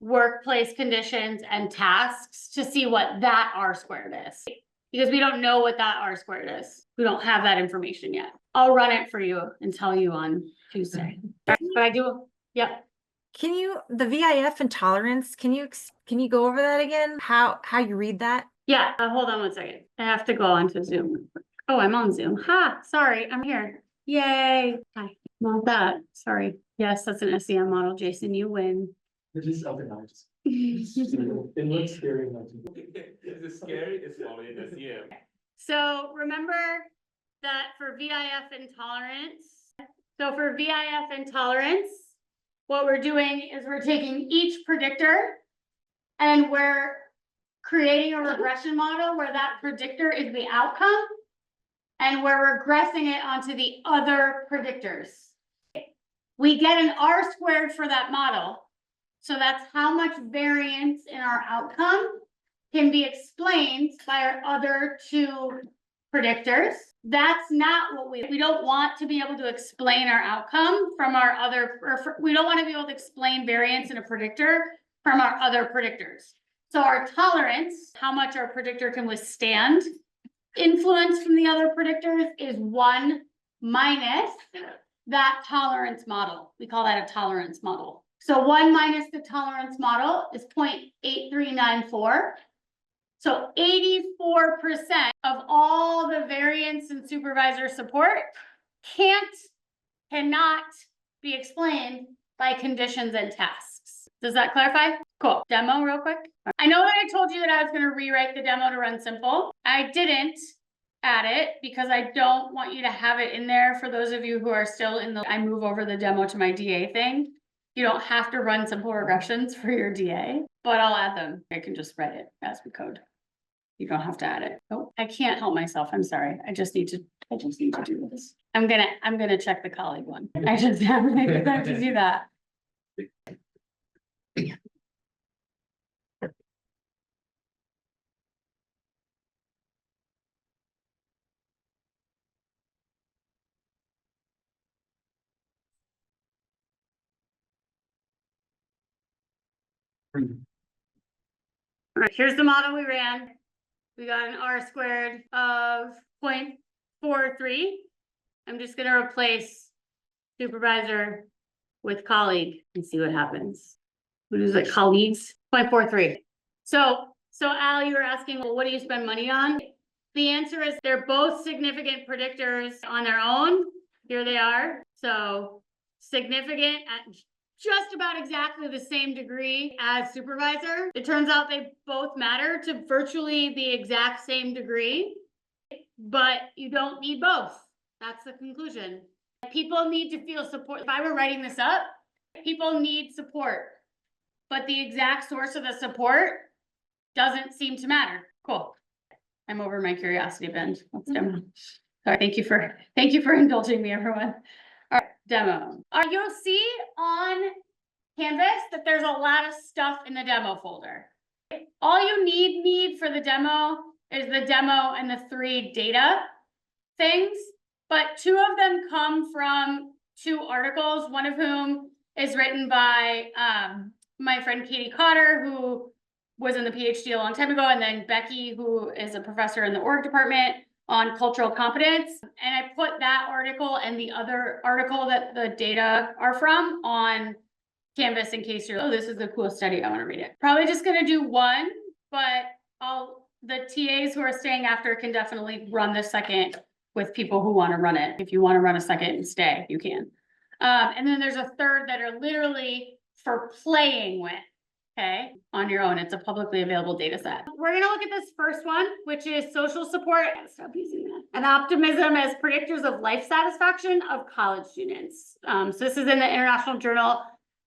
workplace conditions, and tasks to see what that R squared is. Because we don't know what that R squared is. We don't have that information yet. I'll run it for you and tell you on Tuesday. But I do, yep. Can you, the VIF and tolerance, can you go over that again? How you read that? Yeah, hold on one second. I have to go onto Zoom. Oh, I'm on Zoom. Ha, sorry, I'm here. Yay. Hi, not that, sorry. Yes, that's an SEM model. Jason, you win. It is organized. It looks scary. Is it scary? It's probably in this year. So remember that for VIF intolerance, what we're doing is we're taking each predictor and we're creating a regression model where that predictor is the outcome and we're regressing it onto the other predictors. We get an R squared for that model. So that's how much variance in our outcome can be explained by our other two predictors. That's not what we don't want to be able to explain our outcome from our other, we don't want to be able to explain variance in a predictor from our other predictors. So our tolerance, how much our predictor can withstand influence from the other predictors, is 1 minus that tolerance model. We call that a tolerance model. So 1 minus the tolerance model is 0.8394. So 84% of all the variance in supervisor support cannot be explained by conditions and tasks. Does that clarify? Cool. Demo real quick. I know that I told you that I was going to rewrite the demo to run simple. I didn't add it because I don't want you to have it in there. For those of you who are still in I move over the demo to my DA thing. You don't have to run simple regressions for your DA, but I'll add them. I can just write it as we code. You don't have to add it. Oh, I can't help myself. I'm sorry. I just need to do this. I'm gonna check the colleague one. I just have to do that. All right, here's the model we ran. We got an R squared of 0.43. I'm just gonna replace supervisor with colleague and see what happens. What is it, colleagues? 0.43. So Al, you were asking, well, what do you spend money on? The answer is they're both significant predictors on their own. Here they are. So significant at just about exactly the same degree as supervisor. It turns out they both matter to virtually the exact same degree, but you don't need both. That's the conclusion. People need to feel support. If I were writing this up, people need support, but the exact source of the support doesn't seem to matter. Cool. I'm over my curiosity bend. Let's demo. Sorry, thank you for indulging me, everyone. All right, demo. You'll see on Canvas that there's a lot of stuff in the demo folder. All you need for the demo is the demo and the 3 data things, but 2 of them come from 2 articles, one of whom is written by my friend Katie Cotter, who was in the PhD a long time ago, and then Becky, who is a professor in the org department on cultural competence. And I put that article and the other article that the data are from on Canvas in case you're, oh, this is a cool study, I want to read it. Probably just going to do 1, but the TAs who are staying after can definitely run the second with people who want to run it. If you want to run a second and stay, you can. And then there's a third that are literally for playing with. Okay, on your own. It's a publicly available data set. We're going to look at this first one, which is social support. Stop using that. And optimism as predictors of life satisfaction of college students. So this is in the International Journal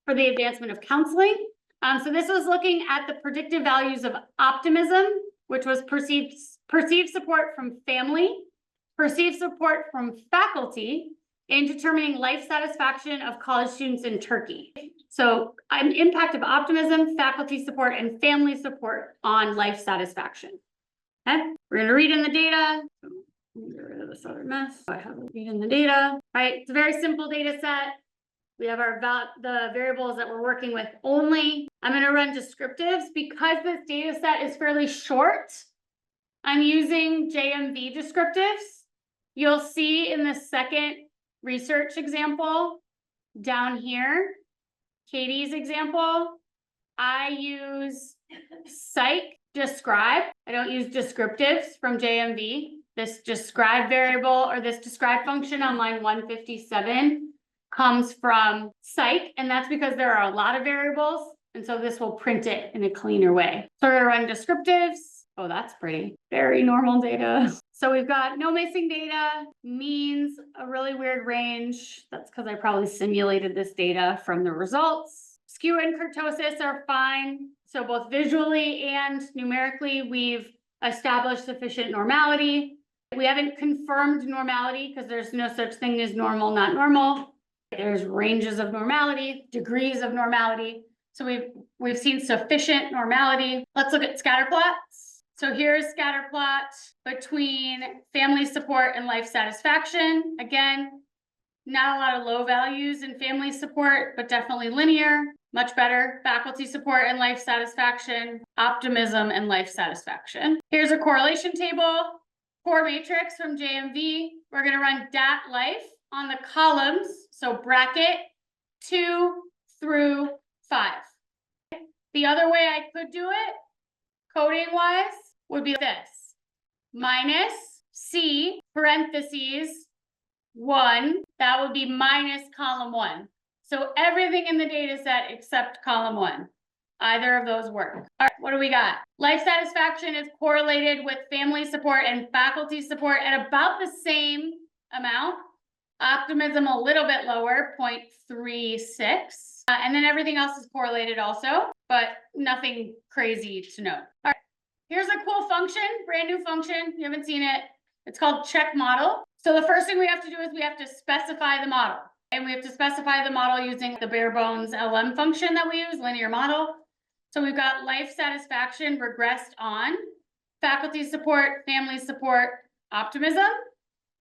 for the Advancement of Counseling. So this was looking at the predictive values of optimism, which was perceived support from family, perceived support from faculty in determining life satisfaction of college students in Turkey. So an impact of optimism, faculty support, and family support on life satisfaction. Okay, we're gonna read in the data. Get rid of this other mess. I have to read in the data. All right, it's a very simple data set. We have the variables that we're working with only. I'm gonna run descriptives because this data set is fairly short. I'm using JMV descriptives. You'll see in the second research example down here, Katie's example, I use psych describe. I don't use descriptives from JMV. This describe variable or this describe function on line 157 comes from psych, and that's because there are a lot of variables, and so this will print it in a cleaner way. So we're gonna run descriptives. Oh, that's pretty. Very normal data. So we've got no missing data, means a really weird range. That's because I probably simulated this data from the results. Skew and kurtosis are fine. So both visually and numerically, we've established sufficient normality. We haven't confirmed normality because there's no such thing as normal, not normal. There's ranges of normality, degrees of normality. So we've seen sufficient normality. Let's look at scatter plots. So here's scatter plot between family support and life satisfaction. Again, not a lot of low values in family support, but definitely linear, much better. Faculty support and life satisfaction, optimism and life satisfaction. Here's a correlation table, core matrix from JMV. We're gonna run DAT life on the columns, so bracket 2 through 5. The other way I could do it, coding wise, would be this. Minus C, parentheses, 1, that would be minus column 1. So everything in the data set except column 1. Either of those work. All right, what do we got? Life satisfaction is correlated with family support and faculty support at about the same amount. Optimism a little bit lower, 0.36. And then everything else is correlated also, but nothing crazy to note. All right, here's a cool function, brand new function. You haven't seen it. It's called check model. So the first thing we have to do is we have to specify the model. And we have to specify the model using the bare bones LM function that we use, linear model. So we've got life satisfaction regressed on, faculty support, family support, optimism.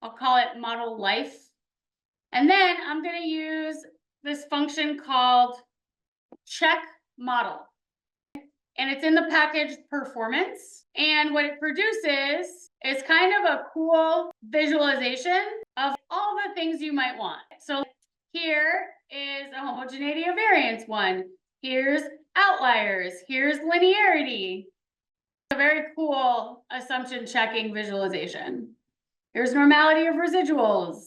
I'll call it model life. And then I'm going to use this function called check model. And it's in the package performance. And what it produces is kind of a cool visualization of all the things you might want. So here is a homogeneity of variance one. Here's outliers. Here's linearity. A very cool assumption checking visualization. Here's normality of residuals.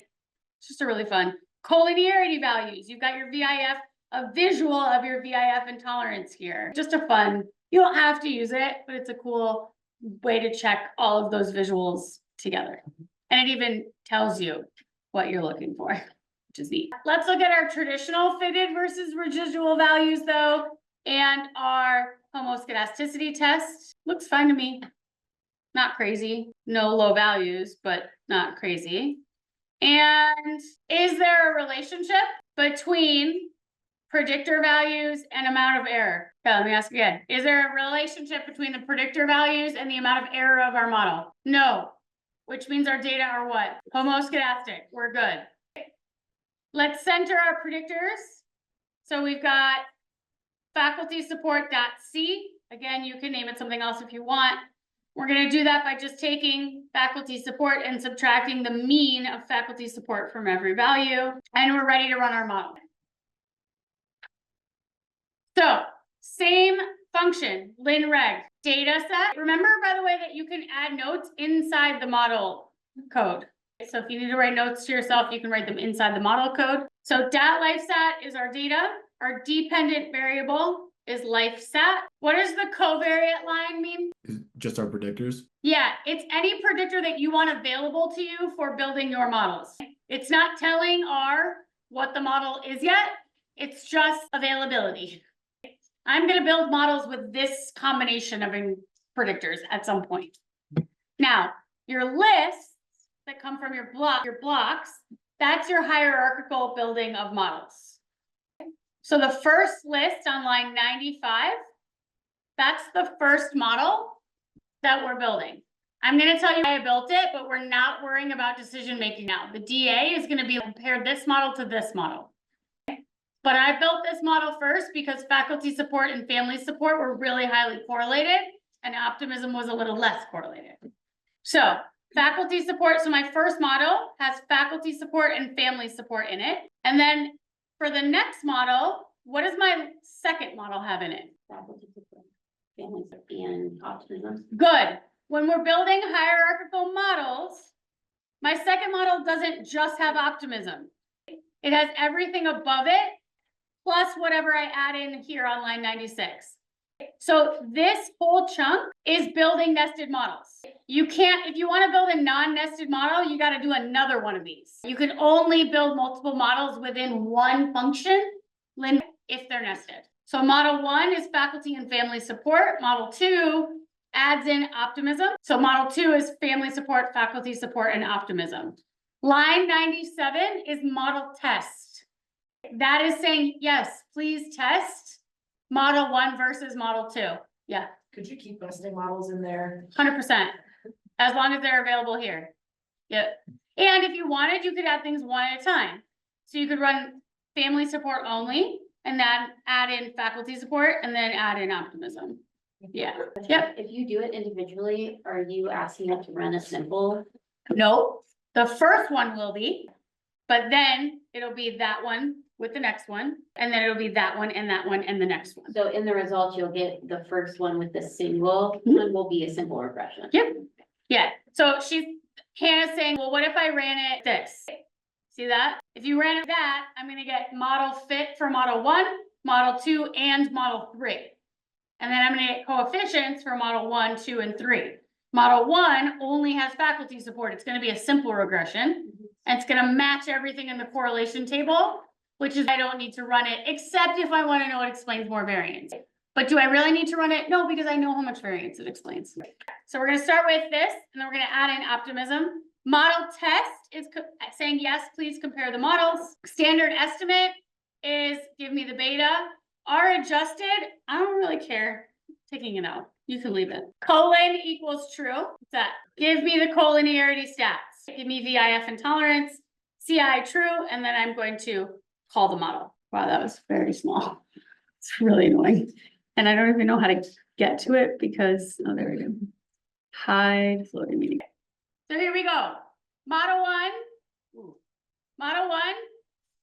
It's just a really fun. Collinearity values. You've got your VIF, a visual of your VIF intolerance here. Just a fun, you don't have to use it, but it's a cool way to check all of those visuals together. And it even tells you what you're looking for, which is neat. Let's look at our traditional fitted versus residual values though, and our homoscedasticity test. Looks fine to me. Not crazy. No low values, but not crazy. And is there a relationship between predictor values and amount of error? Okay, let me ask again. Is there a relationship between the predictor values and the amount of error of our model? No, which means our data are what? Homoscedastic. We're good. Let's center our predictors. So we've got faculty support.c. Again, you can name it something else if you want. We're going to do that by just taking faculty support and subtracting the mean of faculty support from every value. And we're ready to run our model. So same function, linreg, data set. Remember, by the way, that you can add notes inside the model code. So if you need to write notes to yourself, you can write them inside the model code. So .lifesat is our data. Our dependent variable is lifesat. What does the covariate line mean? Just our predictors? Yeah, it's any predictor that you want available to you for building your models. It's not telling R what the model is yet. It's just availability. I'm going to build models with this combination of predictors at some point. Now, your lists that come from your blocks, that's your hierarchical building of models. So the first list on line 95, that's the first model that we're building. I'm going to tell you why I built it, but we're not worrying about decision making now. The DA is going to be compare this model to this model. But I built this model first because faculty support and family support were really highly correlated and optimism was a little less correlated. So faculty support, so my first model has faculty support and family support in it. And then for the next model, what does my second model have in it? Faculty support, family support, and optimism. Good. When we're building hierarchical models, my second model doesn't just have optimism. It has everything above it, plus whatever I add in here on line 96. So this whole chunk is building nested models. You can't, if you want to build a non-nested model, you got to do another one of these. You can only build multiple models within one function if they're nested. So model 1 is faculty and family support. Model 2 adds in optimism. So model 2 is family support, faculty support, and optimism. Line 97 is model test. That is saying, yes, please test model 1 versus model 2. Yeah, Could you keep nesting models in there? 100%, as long as they're available here. Yep. And if you wanted, you could add things one at a time. So you could run family support only and then add in faculty support and then add in optimism. Yeah, yep. If you do it individually, are you asking it to run a simple? No, the first one will be, but then it'll be that one with the next one, and then it'll be that one and the next one. So in the results, you'll get the first one with the single, one will be a simple regression. Yep, yeah, so Hannah's saying, well, what if I ran it this? See that? If you ran it that, I'm gonna get model fit for model 1, model 2, and model 3. And then I'm gonna get coefficients for model 1, 2, and 3. Model 1 only has faculty support. It's gonna be a simple regression. And it's gonna match everything in the correlation table, which is I don't need to run it, except if I wanna know it explains more variance. But do I really need to run it? No, because I know how much variance it explains. So we're gonna start with this, and then we're gonna add in optimism. Model test is saying, yes, please compare the models. Standard estimate is give me the beta. R adjusted, I don't really care. Taking it out, you can leave it. Colon equals true. What's that? Give me the collinearity stats. Give me VIF intolerance, CI true, and then I'm going to call the model. Wow, that was very small. It's really annoying. And I don't even know how to get to it because, oh, there we go. Hide floating meaning. So here we go. Model 1,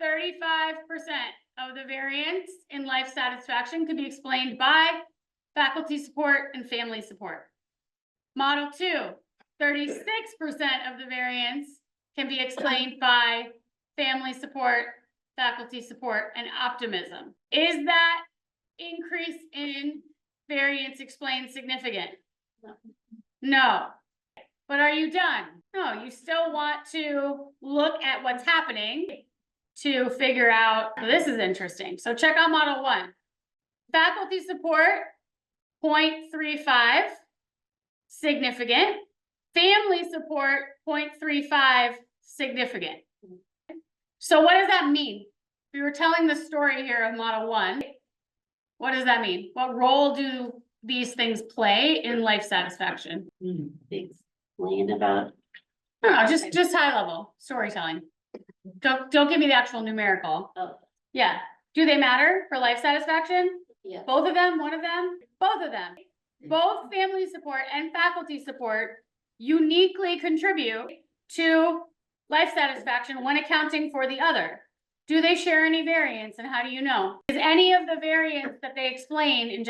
35% of the variance in life satisfaction could be explained by faculty support and family support. Model 2, 36% of the variance can be explained by family support, faculty support, and optimism. Is that increase in variance explained significant? No. But are you done? No, you still want to look at what's happening to figure out, oh, this is interesting. So check out model 1. Faculty support, 0.35, significant. Family support, 0.35, significant. So what does that mean? We were telling the story here of model 1. What does that mean? What role do these things play in life satisfaction? Explain about. No, just high level storytelling. Don't give me the actual numerical. Oh. Yeah. Do they matter for life satisfaction? Yeah. Both of them, one of them, both of them. Both family support and faculty support uniquely contribute to life satisfaction when accounting for the other. Do they share any variance, and how do you know? Is any of the variance that they explain in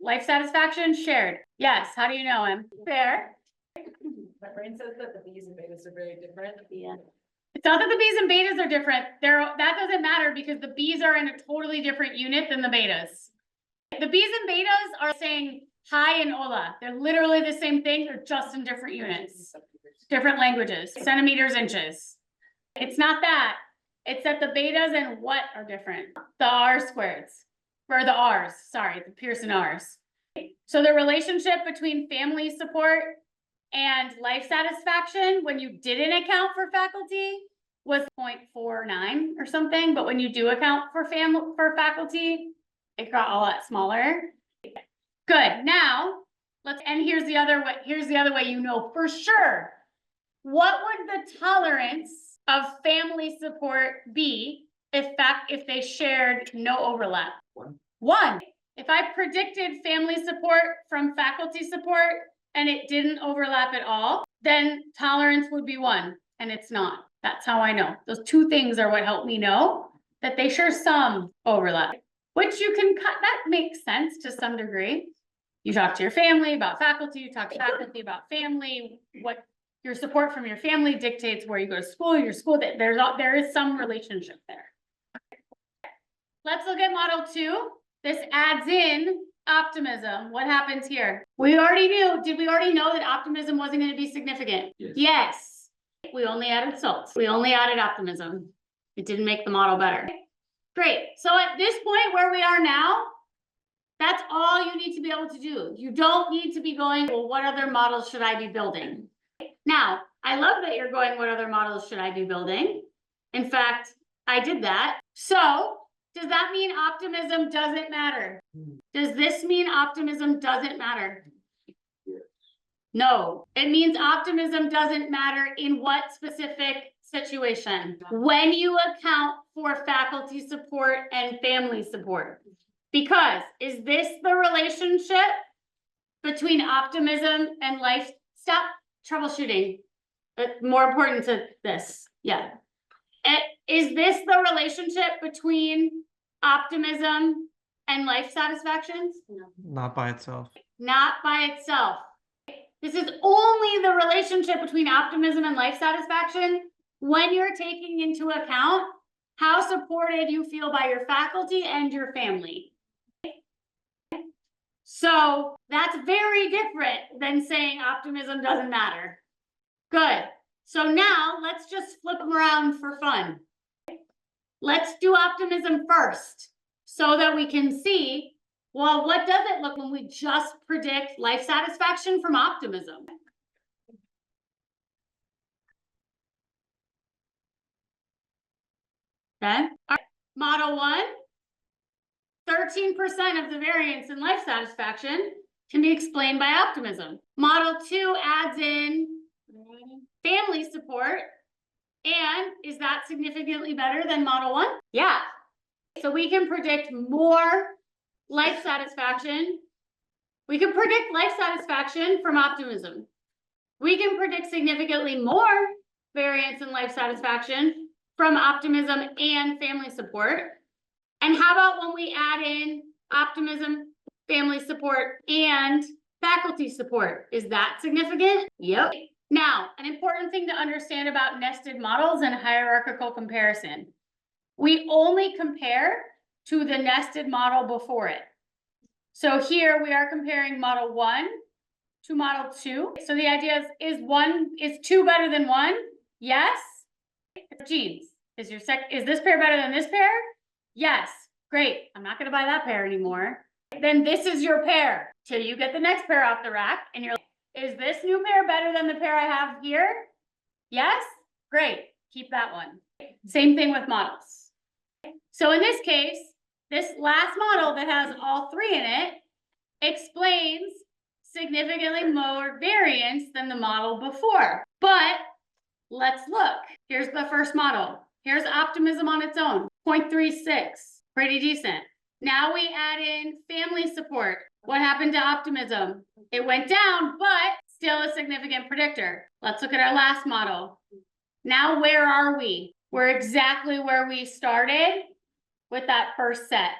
life satisfaction shared? Yes. How do you know him? Fair. My brain says that the B's and betas are very different. Yeah. It's not that the B's and betas are different. That doesn't matter because the B's are in a totally different unit than the betas. The B's and betas are saying hi and hola. They're literally the same thing. They're just in different units, different languages, centimeters, inches. It's not that. It's that the betas and what are different. The R squareds, or the R's, sorry, the Pearson R's. So the relationship between family support and life satisfaction, when you didn't account for faculty, was 0.49 or something. But when you do account for faculty, it got a lot smaller. Good. Now and here's the other way. Here's the other way you know for sure. What would the tolerance of family support be if they shared no overlap? 1. If I predicted family support from faculty support and it didn't overlap at all, then tolerance would be 1, and it's not. That's how I know. Those 2 things are what help me know that they share some overlap, which you can cut. That makes sense to some degree. You talk to your family about faculty, you talk to faculty about family, what your support from your family dictates where you go to school, your school, there is some relationship there. Let's look at model 2. This adds in optimism. What happens here? We already knew, did we already know that optimism wasn't going to be significant? Yes. We only added salts. We only added optimism. It didn't make the model better. Great. So at this point where we are now, that's all you need to be able to do. You don't need to be going, well, what other models should I be building? Now, I love that you're going, what other models should I be building? In fact, I did that. So Does that mean optimism doesn't matter? Does this mean optimism doesn't matter? No, it means optimism doesn't matter in what specific situation? When you account for faculty support and family support. Because is this the relationship between optimism and life? Stop troubleshooting. More important to this, yeah. Is this the relationship between optimism and life satisfaction? Not by itself. Not by itself. This is only the relationship between optimism and life satisfaction when you're taking into account how supported you feel by your faculty and your family. So that's very different than saying optimism doesn't matter. Good. So now let's just flip them around for fun. Let's do optimism first so that we can see, well, what does it look when we just predict life satisfaction from optimism? Okay. All right. Model 1, 13% of the variance in life satisfaction can be explained by optimism. Model 2 adds in family support. And is that significantly better than model 1? Yeah. So we can predict more life satisfaction. We can predict life satisfaction from optimism. We can predict significantly more variance in life satisfaction from optimism and family support. And how about when we add in optimism, family support, and faculty support? Is that significant? Yep. Now, an important thing to understand about nested models and hierarchical comparison. We only compare to the nested model before it. So here we are comparing model 1 to model 2. So the idea is 2 better than 1? Yes. Genes. Is this pair better than this pair? Yes. Great. I'm not going to buy that pair anymore. Then this is your pair till you get the next pair off the rack and you're like, is this new pair better than the pair I have here? Yes? Great. Keep that one. Same thing with models. So in this case, this last model that has all 3 in it explains significantly more variance than the model before. But let's look. Here's the first model. Here's optimism on its own, 0.36, pretty decent. Now we add in family support. What happened to optimism? It went down, but still a significant predictor. Let's look at our last model. Now, where are we? We're exactly where we started with that first set.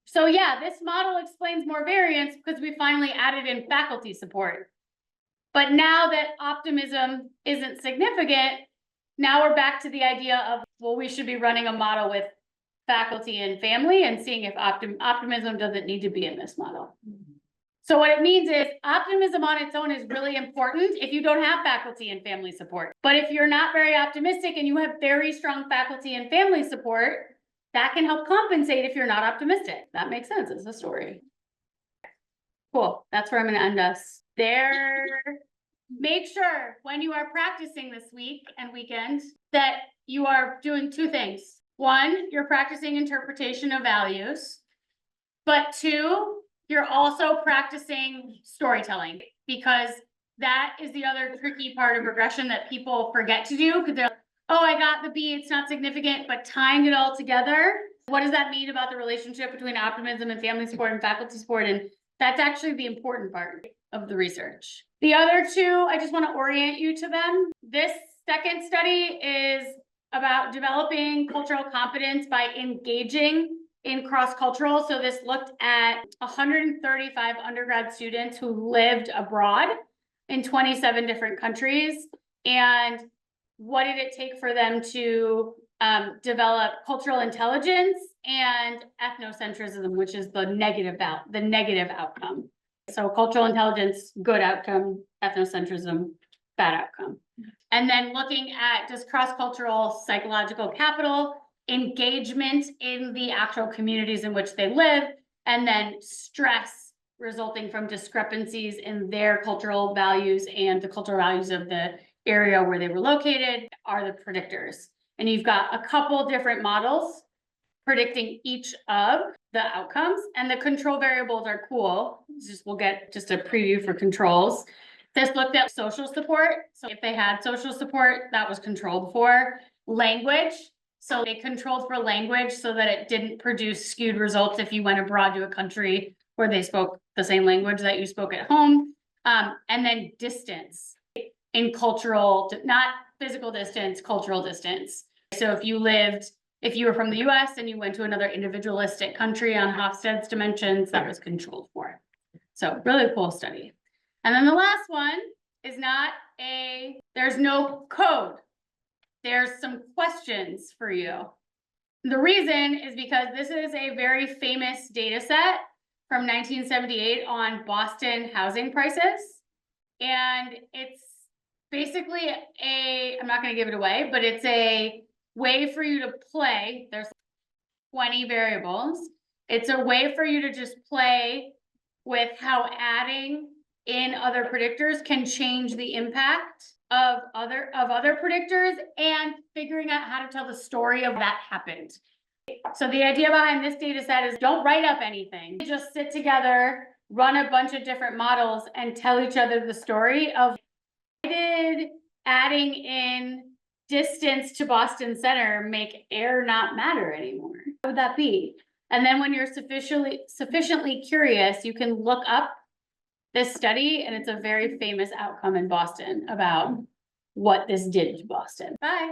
So yeah, this model explains more variance because we finally added in faculty support. But now that optimism isn't significant, now we're back to the idea of, well, we should be running a model with faculty and family and seeing if optimism doesn't need to be in this model. So what it means is optimism on its own is really important if you don't have faculty and family support. But if you're not very optimistic and you have very strong faculty and family support, that can help compensate if you're not optimistic. That makes sense. It's a story. Cool. That's where I'm going to end us. There. Make sure when you are practicing this week and weekend that you are doing 2 things. 1, you're practicing interpretation of values, but 2, you're also practicing storytelling, because that is the other tricky part of regression that people forget to do, because they're like, oh, I got the B, it's not significant, but tying it all together, what does that mean about the relationship between optimism and family support and faculty support? And that's actually the important part of the research. The other 2, I just want to orient you to them. This second study is about developing cultural competence by engaging in cross-cultural. So this looked at 135 undergrad students who lived abroad in 27 different countries. And what did it take for them to develop cultural intelligence and ethnocentrism, which is the negative outcome. So cultural intelligence, good outcome, ethnocentrism, bad outcome. And then looking at, does cross-cultural psychological capital, engagement in the actual communities in which they live, and then stress resulting from discrepancies in their cultural values and the cultural values of the area where they were located are the predictors. And you've got a couple different models predicting each of the outcomes, and the control variables are cool. We'll get just a preview for controls. This looked at social support, so if they had social support, that was controlled for. Language, so they controlled for language so that it didn't produce skewed results if you went abroad to a country where they spoke the same language that you spoke at home. And then distance in cultural, not physical distance, cultural distance. So if you were from the US and you went to another individualistic country on Hofstede's dimensions, that was controlled for. So really cool study. And then the last one is there's no code. There's some questions for you. The reason is because this is a very famous data set from 1978 on Boston housing prices. And it's basically I'm not gonna give it away, but it's a way for you to play. There's 20 variables. It's a way for you to just play with how adding in other predictors can change the impact of other predictors and figuring out how to tell the story of that happened. So the idea behind this data set is don't write up anything. Just sit together, run a bunch of different models and tell each other the story of why did adding in distance to Boston Center make air not matter anymore? What would that be? And then when you're sufficiently curious, you can look up this study, and it's a very famous outcome in Boston about what this did to Boston. Bye.